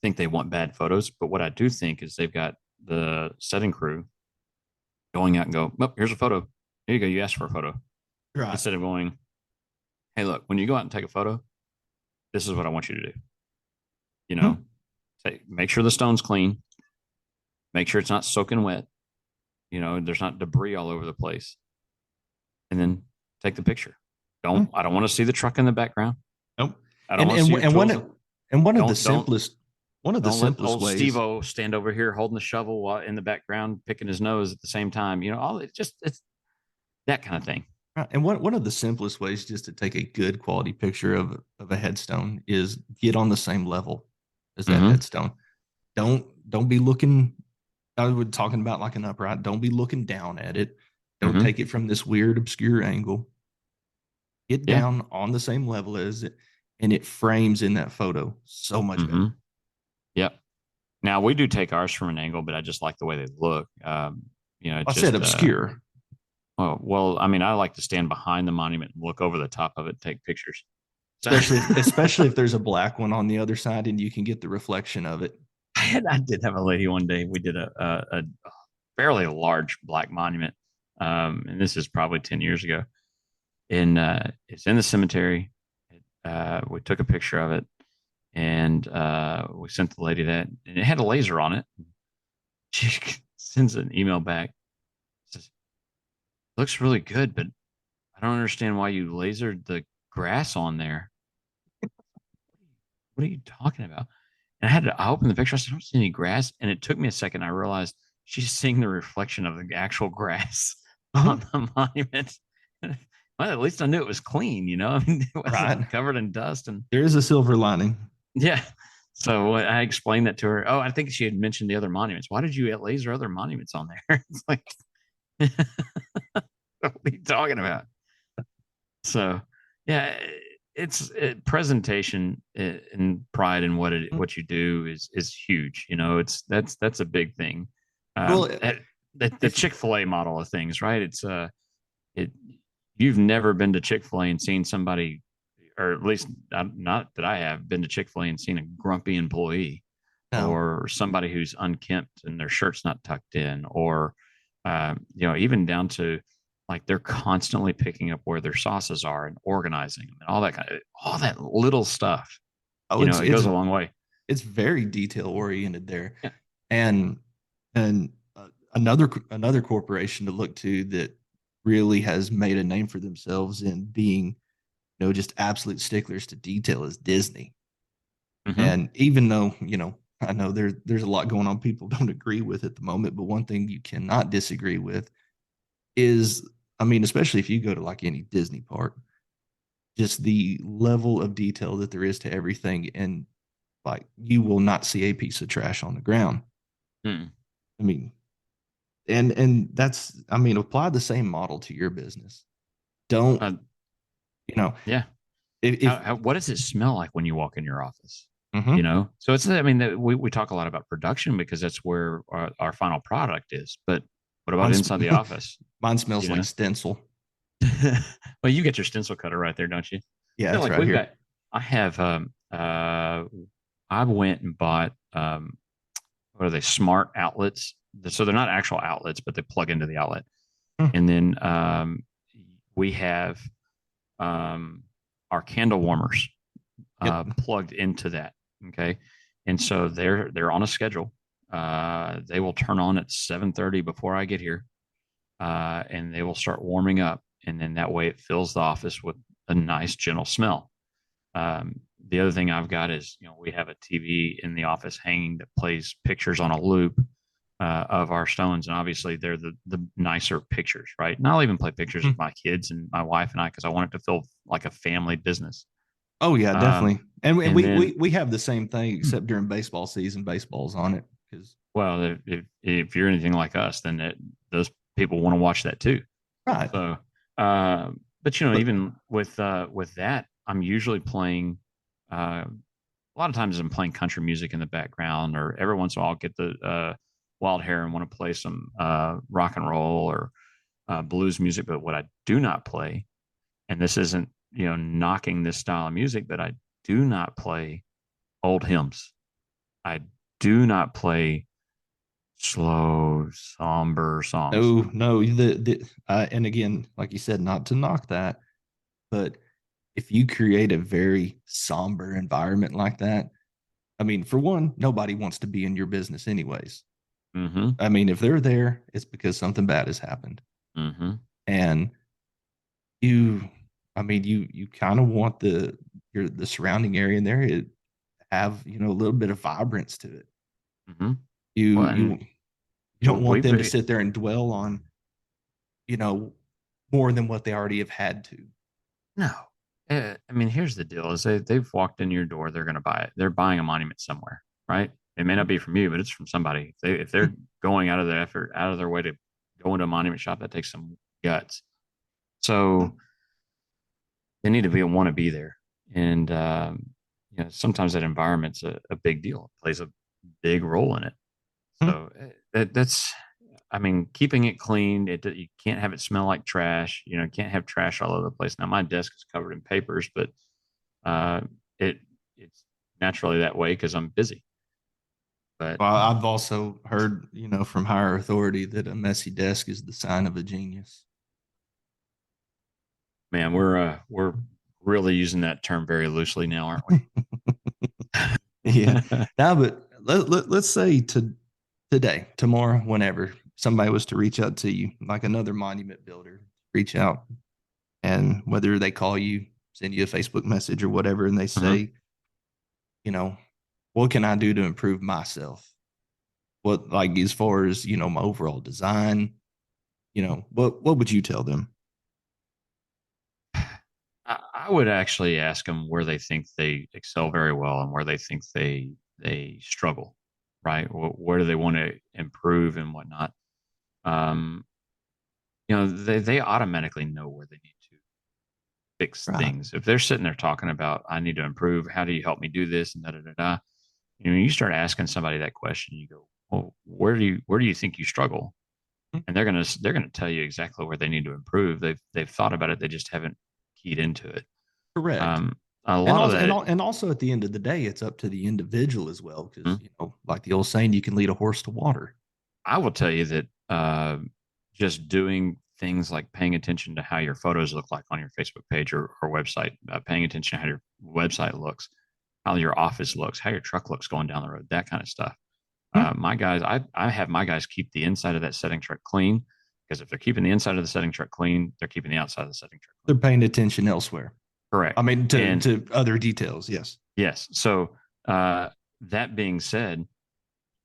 think they want bad photos. But what I do think is they've got the setting crew going out and go, well, here's a photo. Here you go. You asked for a photo. Right. Instead of going, hey, look, when you go out and take a photo, this is what I want you to do. You know, Mhm. make sure the stone's clean, make sure it's not soaking wet. There's not debris all over the place, and then take the picture. Mhm. I don't want to see the truck in the background. Nope. I don't And want to see your tools. one of the Don't don't simplest don't let old ways. Steve-O stand over here holding the shovel while in the background picking his nose at the same time. All it's that kind of thing. And one of the simplest ways just to take a good quality picture of a headstone is get on the same level as that Mm-hmm. headstone. Don't be looking. I was talking about like an upright. Don't be looking down at it. Don't Mm-hmm. take it from this weird obscure angle. Get Yeah. down on the same level as it, and it frames in that photo so much Mm-hmm. better. Yep. Now we do take ours from an angle, but I just like the way they look. I said just obscure, well, I mean, I like to stand behind the monument and look over the top of it and take pictures. So especially if there's a black one on the other side and you can get the reflection of it. I did have a lady one day. We did a fairly large black monument, and this is probably 10 years ago. And it's in the cemetery. We took a picture of it, and we sent the lady that, and it had a laser on it. She sends an email back. Says, looks really good, but I don't understand why you lasered the grass on there. What are you talking about? And I opened the picture. I said, I don't see any grass. And it took me a second. I realized she's seeing the reflection of the actual grass on Mhm. the monument. Well, at least I knew it was clean, I mean, it Right. wasn't covered in dust. And There is a silver lining. yeah. So I explained that to her. Oh, I think she had mentioned the other monuments. Why did you laser other monuments on there? It's like, what are you talking about? So, yeah, presentation and pride in what you do is huge. That's a big thing. Well, The if Chick-fil-A model of things, right? It you've never been to Chick-fil-A and seen somebody, or at least not that I have been to Chick-fil-A and seen a grumpy employee, no, or somebody who's unkempt and their shirt's not tucked in, or even down to like they're constantly picking up where their sauces are and organizing them and all that little stuff. oh, It goes a long way. it's very detail oriented there, Yeah. and another corporation to look to that really has made a name for themselves in being just absolute sticklers to detail is Disney. Mm-hmm. And even though, I know there's a lot going on people don't agree with at the moment, but one thing you cannot disagree with is, I mean, especially if you go to like any Disney park, just the level of detail that there is to everything. And like, you will not see a piece of trash on the ground. Mm. I mean, and that's, I mean, apply the same model to your business. Don't, Uh, you know, yeah. if What does it smell like when you walk in your office? mhm. You know, so it's, I mean, we talk a lot about production because that's where our final product is. But what about mine, inside the office? mine You smells like know, stencil. well, you get your stencil cutter right there, don't you? Yeah, Yeah, it's like right we've here. got, I have, I went and bought, what are they, smart outlets? So they're not actual outlets, but they plug into the outlet. Hmm. And then we have our candle warmers Yep. plugged into that. Okay, and so they're on a schedule. They will turn on at 7:30 before I get here, and they will start warming up, and then that way it fills the office with a nice gentle smell. The other thing I've got is, we have a TV in the office hanging that plays pictures on a loop of our stones, and obviously they're the nicer pictures, right? And I'll even play pictures of Hmm. my kids and my wife and I because I want it to feel like a family business. Oh yeah, definitely. Um, And and we, then, we have the same thing except during baseball season, baseball's on it because well, if you're anything like us, then those people want to watch that too. right. So, but But even with that, I'm usually playing. A lot of times, I'm playing country music in the background, or every once in a while, I'll get the wild hair and want to play some rock and roll or blues music. But what I do not play, and this isn't knocking this style of music, but I do not play old hymns. I do not play slow, somber songs. no, the and again, like you said, not to knock that, but if you create a very somber environment like that, I mean, for one, nobody wants to be in your business anyways. Mm-hmm. I mean, if they're there, it's because something bad has happened. Mm-hmm. And you, I mean, you kind of want the surrounding area in there to have, a little bit of vibrance to it. Mm-hmm. You Well, you and you don't want we've them to sit there and dwell on, you know, more than what they already have had to. no. I mean, here's the deal: is they've walked in your door, they're going to buy it. They're buying a monument somewhere, right? It may not be from you, but it's from somebody. If they're going out of their effort, out of their way to go into a monument shop, that takes some guts. So they need to want to be there, and sometimes that environment's a big deal. It plays a big role in it. So that's, I mean, keeping it clean. You can't have it smell like trash. You can't have trash all over the place. Now my desk is covered in papers, but uh, it it's naturally that way because I'm busy. But Well, I've also heard, from higher authority that a messy desk is the sign of a genius. man, we're really using that term very loosely now, aren't we? Yeah. Now, but let's say today, tomorrow, whenever somebody was to reach out to you, like another monument builder, reach out, and whether they call you, send you a Facebook message or whatever, and they Mhm. say, you know, what can I do to improve myself? What, like, as far as, my overall design, what would you tell them? I would actually ask them where they think they excel very well and where they think they struggle, right? Where do they want to improve and whatnot? Um, they automatically know where they need to fix Right. things. If they're sitting there talking about, I need to improve, how do you help me do this? And da da da da. You start asking somebody that question, you go, well, where do you think you struggle? And they're gonna tell you exactly where they need to improve. They've thought about it, they just haven't keyed into it. Correct. Um, a And lot of also, that, and also at the end of the day, it's up to the individual as well. Because, hmm, like the old saying, you can lead a horse to water. I will tell you that just doing things like paying attention to how your photos look like on your Facebook page or website, paying attention to how your website looks, how your office looks, how your truck looks going down the road, that kind of stuff. Hmm. My guys, I have my guys keep the inside of that setting truck clean because if they're keeping the inside of the setting truck clean, they're keeping the outside of the setting truck They're clean. paying attention elsewhere. I Correct. mean, And to other details. Yes. yes. So, uh, that being said,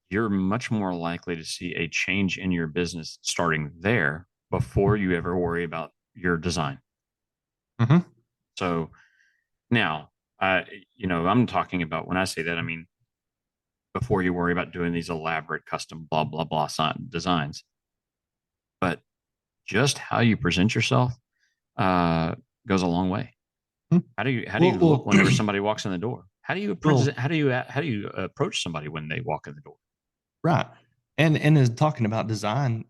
you're much more likely to see a change in your business starting there before you ever worry about your design. Mm-hmm. So now, I'm talking about when I say that, I mean, before you worry about doing these elaborate custom blah, blah, blah designs, but just how you present yourself uh, goes a long way. How do you look Well, whenever somebody walks in the door? How do you present? well, How do you approach somebody when they walk in the door? right. And as talking about design,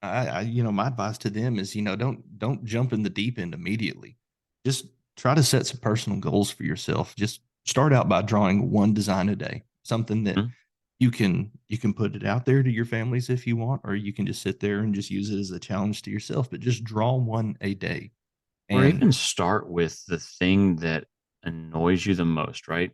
my advice to them is, don't jump in the deep end immediately. Just try to set some personal goals for yourself. Just start out by drawing one design a day, something that Mhm. you can put it out there to your families if you want, or you can just sit there and just use it as a challenge to yourself. But just draw one a day. Or And even start with the thing that annoys you the most, right?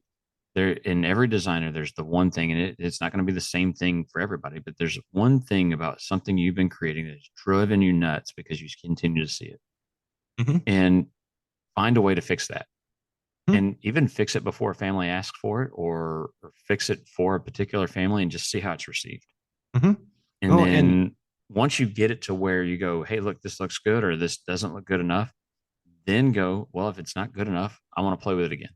There in every designer, there's the one thing, and it's not going to be the same thing for everybody, but there's one thing about something you've been creating that's driven you nuts because you continue to see it. Mhm. And find a way to fix that. Mhm. And even fix it before a family asks for it, or fix it for a particular family and just see how it's received. Mhm. And Well, and then once you get it to where you go, hey, look, this looks good or this doesn't look good enough, then go, well, if it's not good enough, I want to play with it again.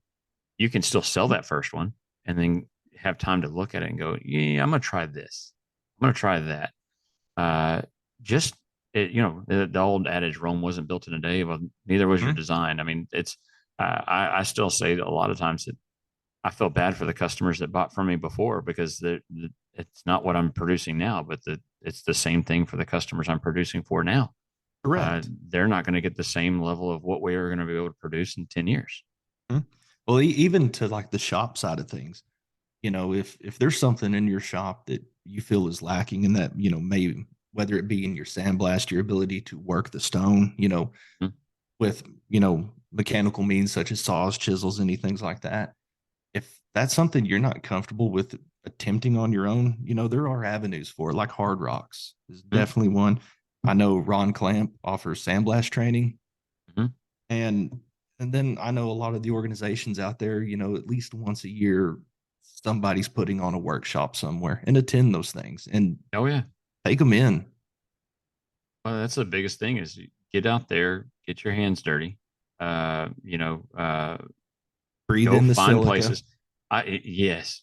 You can still sell that first one and then have time to look at it and go, yeah, I'm going to try this. I'm going to try that. Uh, just, the old adage, Rome wasn't built in a day. Well, neither was your Mhm. design. I mean, I still say that a lot of times that I feel bad for the customers that bought from me before because it's not what I'm producing now, but it's the same thing for the customers I'm producing for now. Correct. They're not going to get the same level of what we are going to be able to produce in 10 years. Mhm. Well, even to like the shop side of things, if there's something in your shop that you feel is lacking in that, maybe whether it be in your sandblast, your ability to work the stone, Mhm. with, mechanical means such as saws, chisels, any things like that. If that's something you're not comfortable with attempting on your own, there are avenues for it, like Hard Rocks is Mhm. definitely one. I know Ron Clamp offers sandblast training, Mhm. and then I know a lot of the organizations out there, at least once a year, somebody's putting on a workshop somewhere, and attend those things and Oh yeah. take them in. Well, that's the biggest thing is get out there, get your hands dirty. Uh, you know, uh, Breathe Go in the find silica. places. Yes,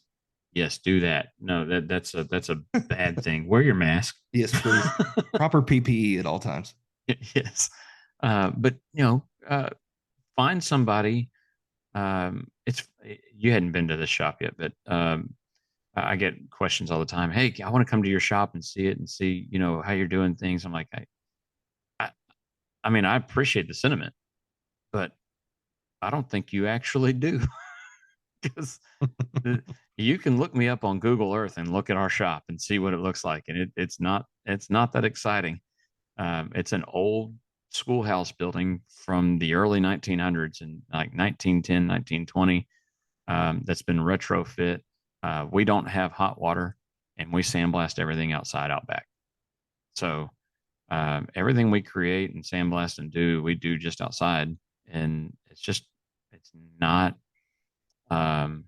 yes, do that. No, that's a bad thing. Wear your mask. Yes, please. Proper PPE at all times. Yes, but find somebody. It's you hadn't been to this shop yet, but I get questions all the time. Hey, I want to come to your shop and see it and see how you're doing things. I'm like, I, I mean, I appreciate the sentiment, but I don't think you actually do because you can look me up on Google Earth and look at our shop and see what it looks like, and it's not that exciting. It's an old schoolhouse building from the early 1900s and like 1910, 1920. That's been retrofit. We don't have hot water, and we sandblast everything outside out back. So everything we create and sandblast and do, we do just outside, and it's not um,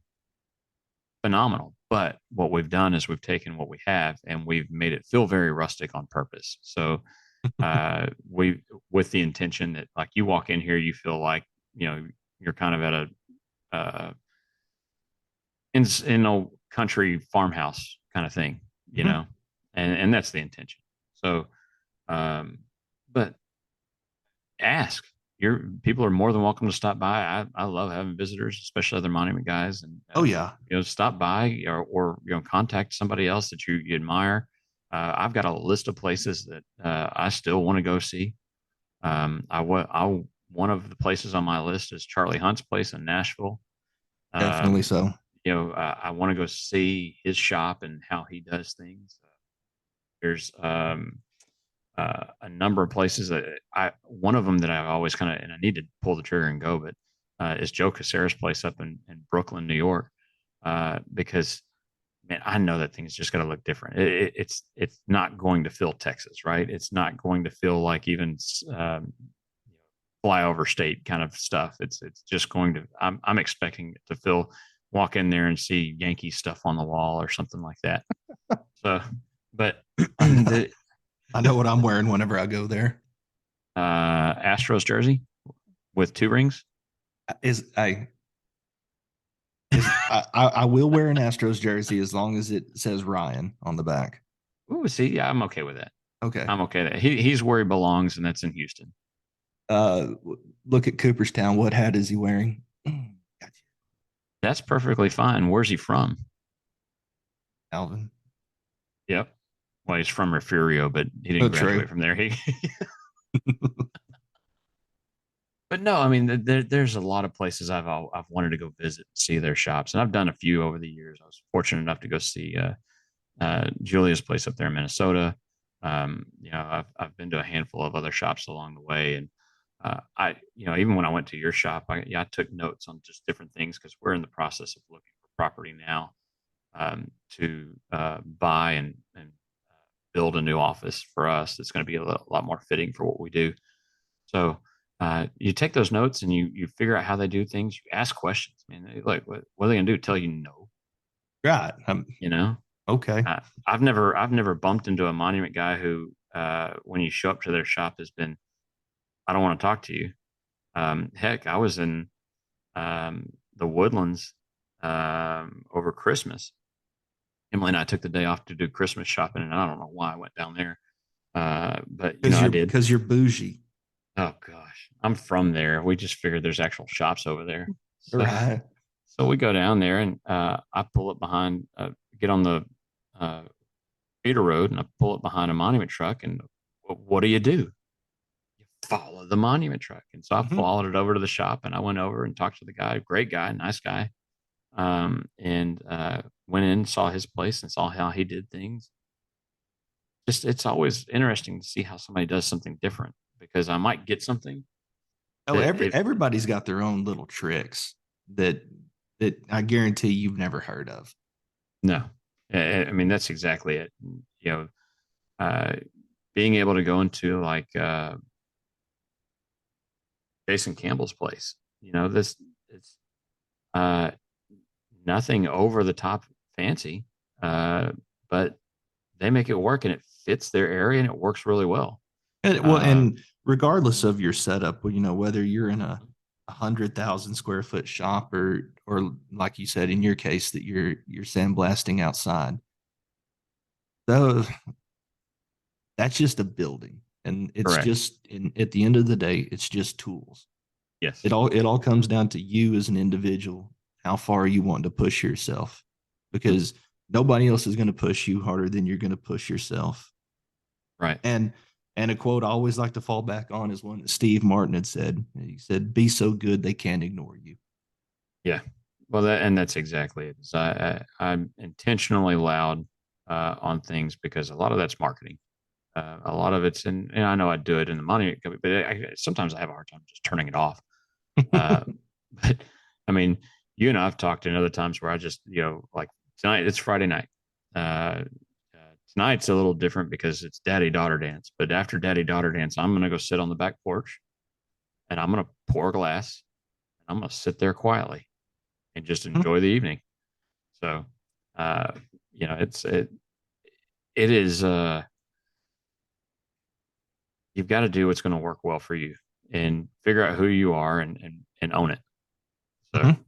phenomenal. But what we've done is we've taken what we have and we've made it feel very rustic on purpose. So we with the intention that like you walk in here, you feel like you're kind of at a in a country farmhouse kind of thing, Mhm. and that's the intention. So, um, but ask. Your people are more than welcome to stop by. I love having visitors, especially other monument guys, and Oh yeah, stop by or contact somebody else that you admire. I've got a list of places that I still want to go see. One of the places on my list is Charlie Hunt's place in Nashville. definitely Um, so. I want to go see his shop and how he does things. There's a number of places that one of them that I've always kind of, and I need to pull the trigger and go, but is Joe Caceres' place up in Brooklyn, New York. Because man, I know that thing's just going to look different. It's not going to feel Texas, right? It's not going to feel like even flyover state kind of stuff. It's just going to. I'm expecting it to feel walk in there and see Yankee stuff on the wall or something like that. So, but the I know what I'm wearing whenever I go there. Astros jersey with two rings. Is I I will wear an Astros jersey as long as it says Ryan on the back. Ooh, see, yeah, I'm okay with that. Okay. I'm okay with that. He's where he belongs, and that's in Houston. Uh, Look at Cooperstown. What hat is he wearing? Gotcha. That's perfectly fine. Where's he from? Alvin. Yep. Well, he's from Refugio, but he didn't Oh, true. graduate from there. He, but no, I mean, there's a lot of places I've wanted to go visit and see their shops, and I've done a few over the years. I was fortunate enough to go see Julia's place up there in Minnesota. I've been to a handful of other shops along the way, and even when I went to your shop, I took notes on just different things because we're in the process of looking for property now to buy and build a new office for us. It's going to be a lot more fitting for what we do. So you take those notes and you figure out how they do things. You ask questions. Man, like what are they going to do? Tell you no? Right. You know, Okay. I've never bumped into a monument guy who, when you show up to their shop, has been, I don't want to talk to you. Heck, I was in the Woodlands over Christmas. Emily and I took the day off to do Christmas shopping, and I don't know why I went down there, but I did. Because you're bougie. Oh gosh, I'm from there. We just figured there's actual shops over there, so Right. so we go down there, and I pull up behind, get on the uh, feeder road, and I pull up behind a monument truck, and what do? You follow the monument truck, and so I Mhm. followed it over to the shop, and I went over and talked to the guy. Great guy, nice guy, and went in, saw his place, and saw how he did things. Just it's always interesting to see how somebody does something different because I might get something Oh, that if everybody's got their own little tricks that I guarantee you've never heard of. no, I mean that's exactly it. You know, uh, being able to go into like Jason Campbell's place, this it's uh, nothing over the top fancy, but they make it work and it fits their area and it works really well. Uh, And regardless of your setup, well, whether you're in a 100,000 square foot shop or like you said in your case that you're sandblasting outside, though that's just a building, and it's Correct. just at the end of the day, it's just tools. Yes. It all comes down to you as an individual, how far you want to push yourself, because nobody else is going to push you harder than you're going to push yourself. Right. And a quote I always like to fall back on is one that Steve Martin had said. He said, "Be so good they can't ignore you." Yeah. Well, that's exactly it. So I'm intentionally loud on things because a lot of that's marketing. A lot of it's and I know I do it in the money, but sometimes I have a hard time just turning it off. Uh, but I mean, you and I have talked in other times where I just, like tonight, it's Friday night. Uh, Tonight's a little different because it's daddy daughter dance. But after daddy daughter dance, I'm going to go sit on the back porch and I'm going to pour a glass and I'm going to sit there quietly and just enjoy the evening. So, uh, it is, you've got to do what's going to work well for you and figure out who you are and own it. So, Mhm.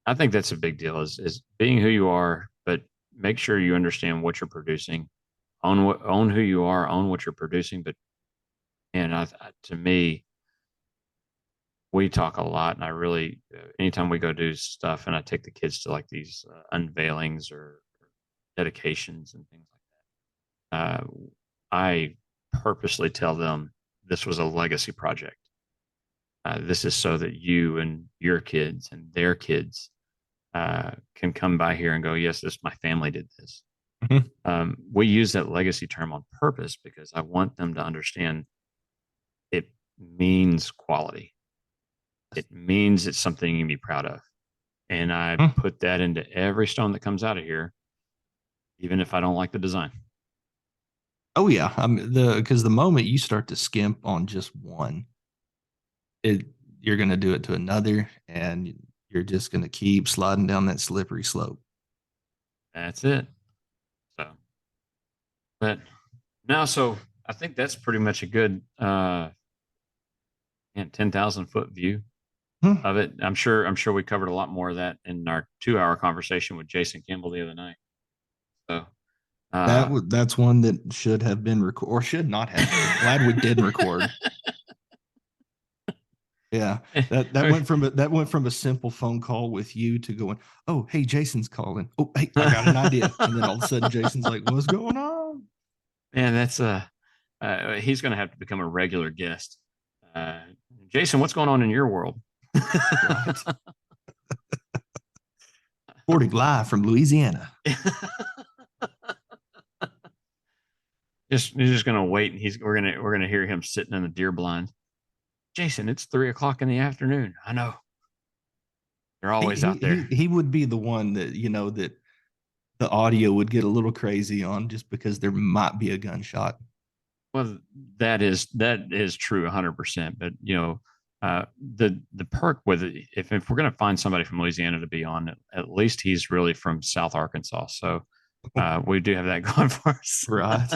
I think that's a big deal is being who you are, but make sure you understand what you're producing, own who you are, own what you're producing. But and to me, we talk a lot, and I really anytime we go do stuff, and I take the kids to like these unveilings or dedications and things like that. I purposely tell them this was a legacy project. This is so that you and your kids and their kids can come by here and go, yes, this my family did this. Mhm. We use that legacy term on purpose because I want them to understand it means quality. It means it's something you can be proud of. And I Mhm. put that into every stone that comes out of here, even if I don't like the design. Oh yeah, because the moment you start to skimp on just one, it you're going to do it to another, and you're just going to keep sliding down that slippery slope. That's it. So, but no, so I think that's pretty much a good 10,000 foot view Hmm. of it. I'm sure we covered a lot more of that in our 2 hour conversation with Jason Kimball the other night. So, uh, That's one that should have been record or should not have been. Glad we did record. Yeah, that went from a simple phone call with you to going, oh, hey, Jason's calling. Oh, hey, I got an idea. And then all of a sudden, Jason's like, what's going on? man, that's he's going to have to become a regular guest. Uh, Jason, what's going on in your world? Right. Reporting live from Louisiana. You're just gonna wait, and we're gonna hear him sitting in the deer blind. Jason, it's 3 o'clock in the afternoon. I know they're always out there. He would be the one that that the audio would get a little crazy on just because there might be a gunshot. Well, that is true 100%. But the perk with it, if we're gonna find somebody from Louisiana to be on, at least he's really from South Arkansas. So we do have that going for us. Right.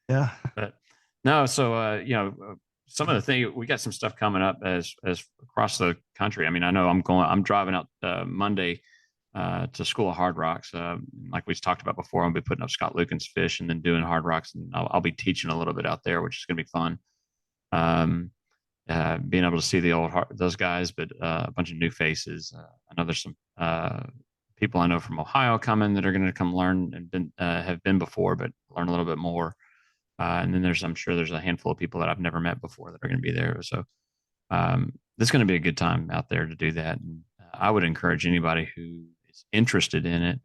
Yeah. But no, so some of the thing we got some stuff coming up as across the country. I mean, I know I'm driving out Monday to School of Hard Rocks. Like we talked about before, I'll be putting up Scott Lucan's fish and then doing Hard Rocks, and I'll be teaching a little bit out there, which is going to be fun. Um, Being able to see those guys, but a bunch of new faces. I know there's some people I know from Ohio coming that are going to come learn and have been before, but learn a little bit more. And then I'm sure there's a handful of people that I've never met before that are going to be there. So this is going to be a good time out there to do that. And I would encourage anybody who is interested in it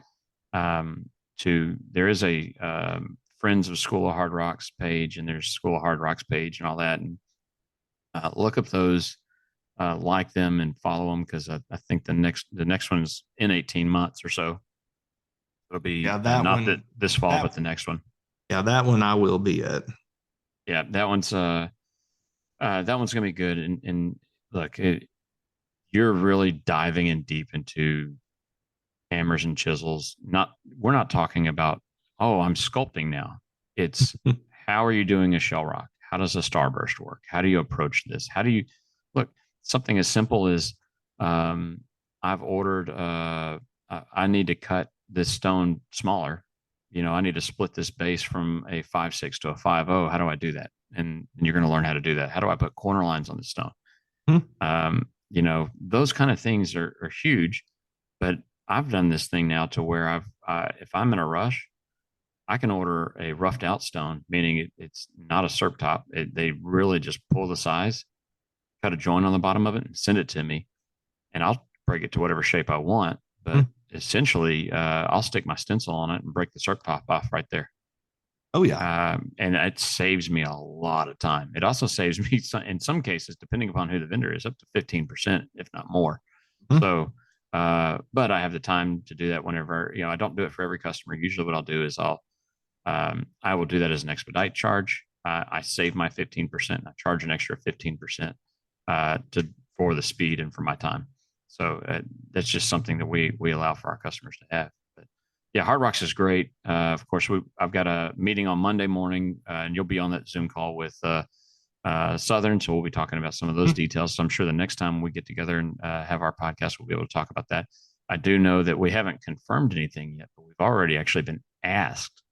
there is a Friends of School of Hard Rocks page, and there's School of Hard Rocks page and all that. And look up those, like them and follow them, because I think the next one's in 18 months or so. It'll be not this fall, but the next one. Yeah, that one I will be at. Yeah, that one's gonna be good. And look, you're really diving in deep into hammers and chisels. We're not talking about, oh, I'm sculpting now. It's how are you doing a shell rock? How does a starburst work? How do you approach this? How do you look? Something as simple as I've ordered. I need to cut this stone smaller. I need to split this base from a 5.6 to a 5.0. How do I do that? And you're going to learn how to do that. How do I put corner lines on the stone? Those kind of things are huge. But I've done this thing now to where if I'm in a rush, I can order a roughed out stone, meaning it's not a serp top. They really just pull the size, cut a joint on the bottom of it, and send it to me, and I'll break it to whatever shape I want. But essentially, I'll stick my stencil on it and break the serp top off right there. Oh yeah, and it saves me a lot of time. It also saves me, in some cases, depending upon who the vendor is, up to 15%, if not more. So, but I have the time to do that whenever. I don't do it for every customer. Usually, what I'll do is I will do that as an expedite charge. I save my 15%. I charge an extra 15% for the speed and for my time. So that's just something that we allow for our customers to have. But yeah, Hard Rocks is great. Of course, I've got a meeting on Monday morning, and you'll be on that Zoom call with Southern. So we'll be talking about some of those details. So I'm sure the next time we get together and have our podcast, we'll be able to talk about that. I do know that we haven't confirmed anything yet, but we've already actually been asked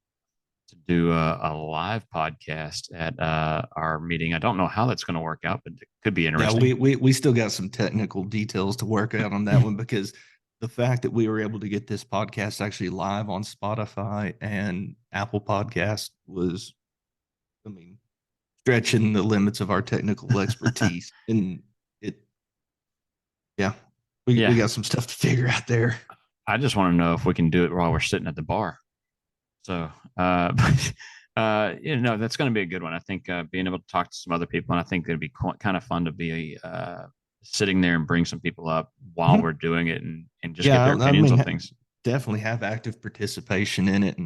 to do a live podcast at our meeting. I don't know how that's going to work out, but it could be interesting. Yeah, we still got some technical details to work out on that one, because the fact that we were able to get this podcast actually live on Spotify and Apple Podcast was, stretching the limits of our technical expertise. And we got some stuff to figure out there. I just want to know if we can do it while we're sitting at the bar. So, that's going to be a good one. I think being able to talk to some other people, and I think it'd be kind of fun to be sitting there and bring some people up while we're doing it and just get their opinions on things. Definitely have active participation in it,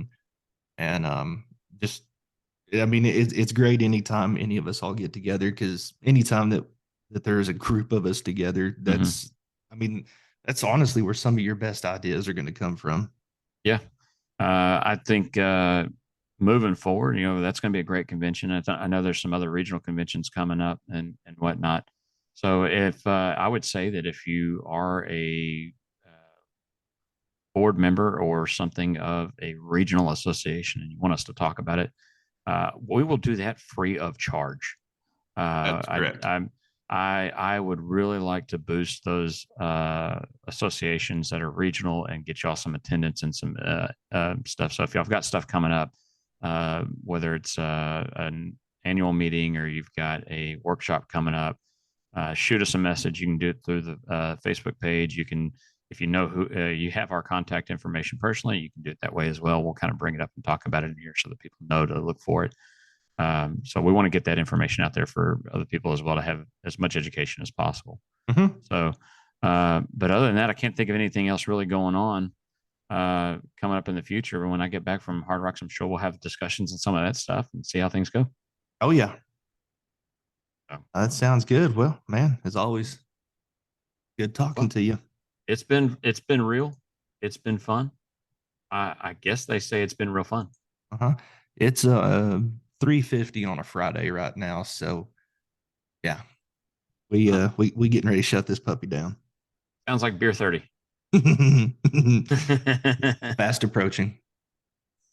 and it's great anytime any of us all get together, because anytime that that there is a group of us together. Hmm. I mean, that's honestly where some of your best ideas are going to come from. Yeah. I think moving forward, that's going to be a great convention. I know there's some other regional conventions coming up and whatnot. So if I would say that if you are a board member or something of a regional association and you want us to talk about it, we will do that free of charge. That's Uh, correct. I would really like to boost those associations that are regional and get y'all some attendance and some stuff. So if y'all have got stuff coming up, whether it's an annual meeting or you've got a workshop coming up, shoot us a message. You can do it through the Facebook page. You can, if you know who you have our contact information personally, you can do it that way as well. We'll kind of bring it up and talk about it in here so that people know to look for it. So we want to get that information out there for other people as well to have as much education as possible. Mm-hmm. So, but other than that, I can't think of anything else really going on coming up in the future. When I get back from Hard Rocks, I'm sure we'll have discussions and some of that stuff and see how things go. Oh yeah, So, that sounds good. Well, man, as always, good talking well, to you. it's been real. It's been fun. I guess they say it's been real fun. Uh-huh. It's 3:50 on a Friday right now, so yeah, we getting ready to shut this puppy down. Sounds like beer 30. Fast approaching.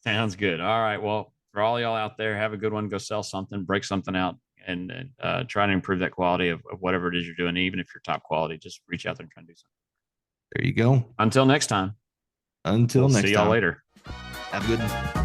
Sounds good. All right. Well, for all y'all out there, have a good one. Go sell something, break something out, and try to improve that quality of whatever it is you're doing. Even if you're top quality, just reach out there and try and do something. There you go. Until next time, Until we'll see next y'all time. later. Have a good one.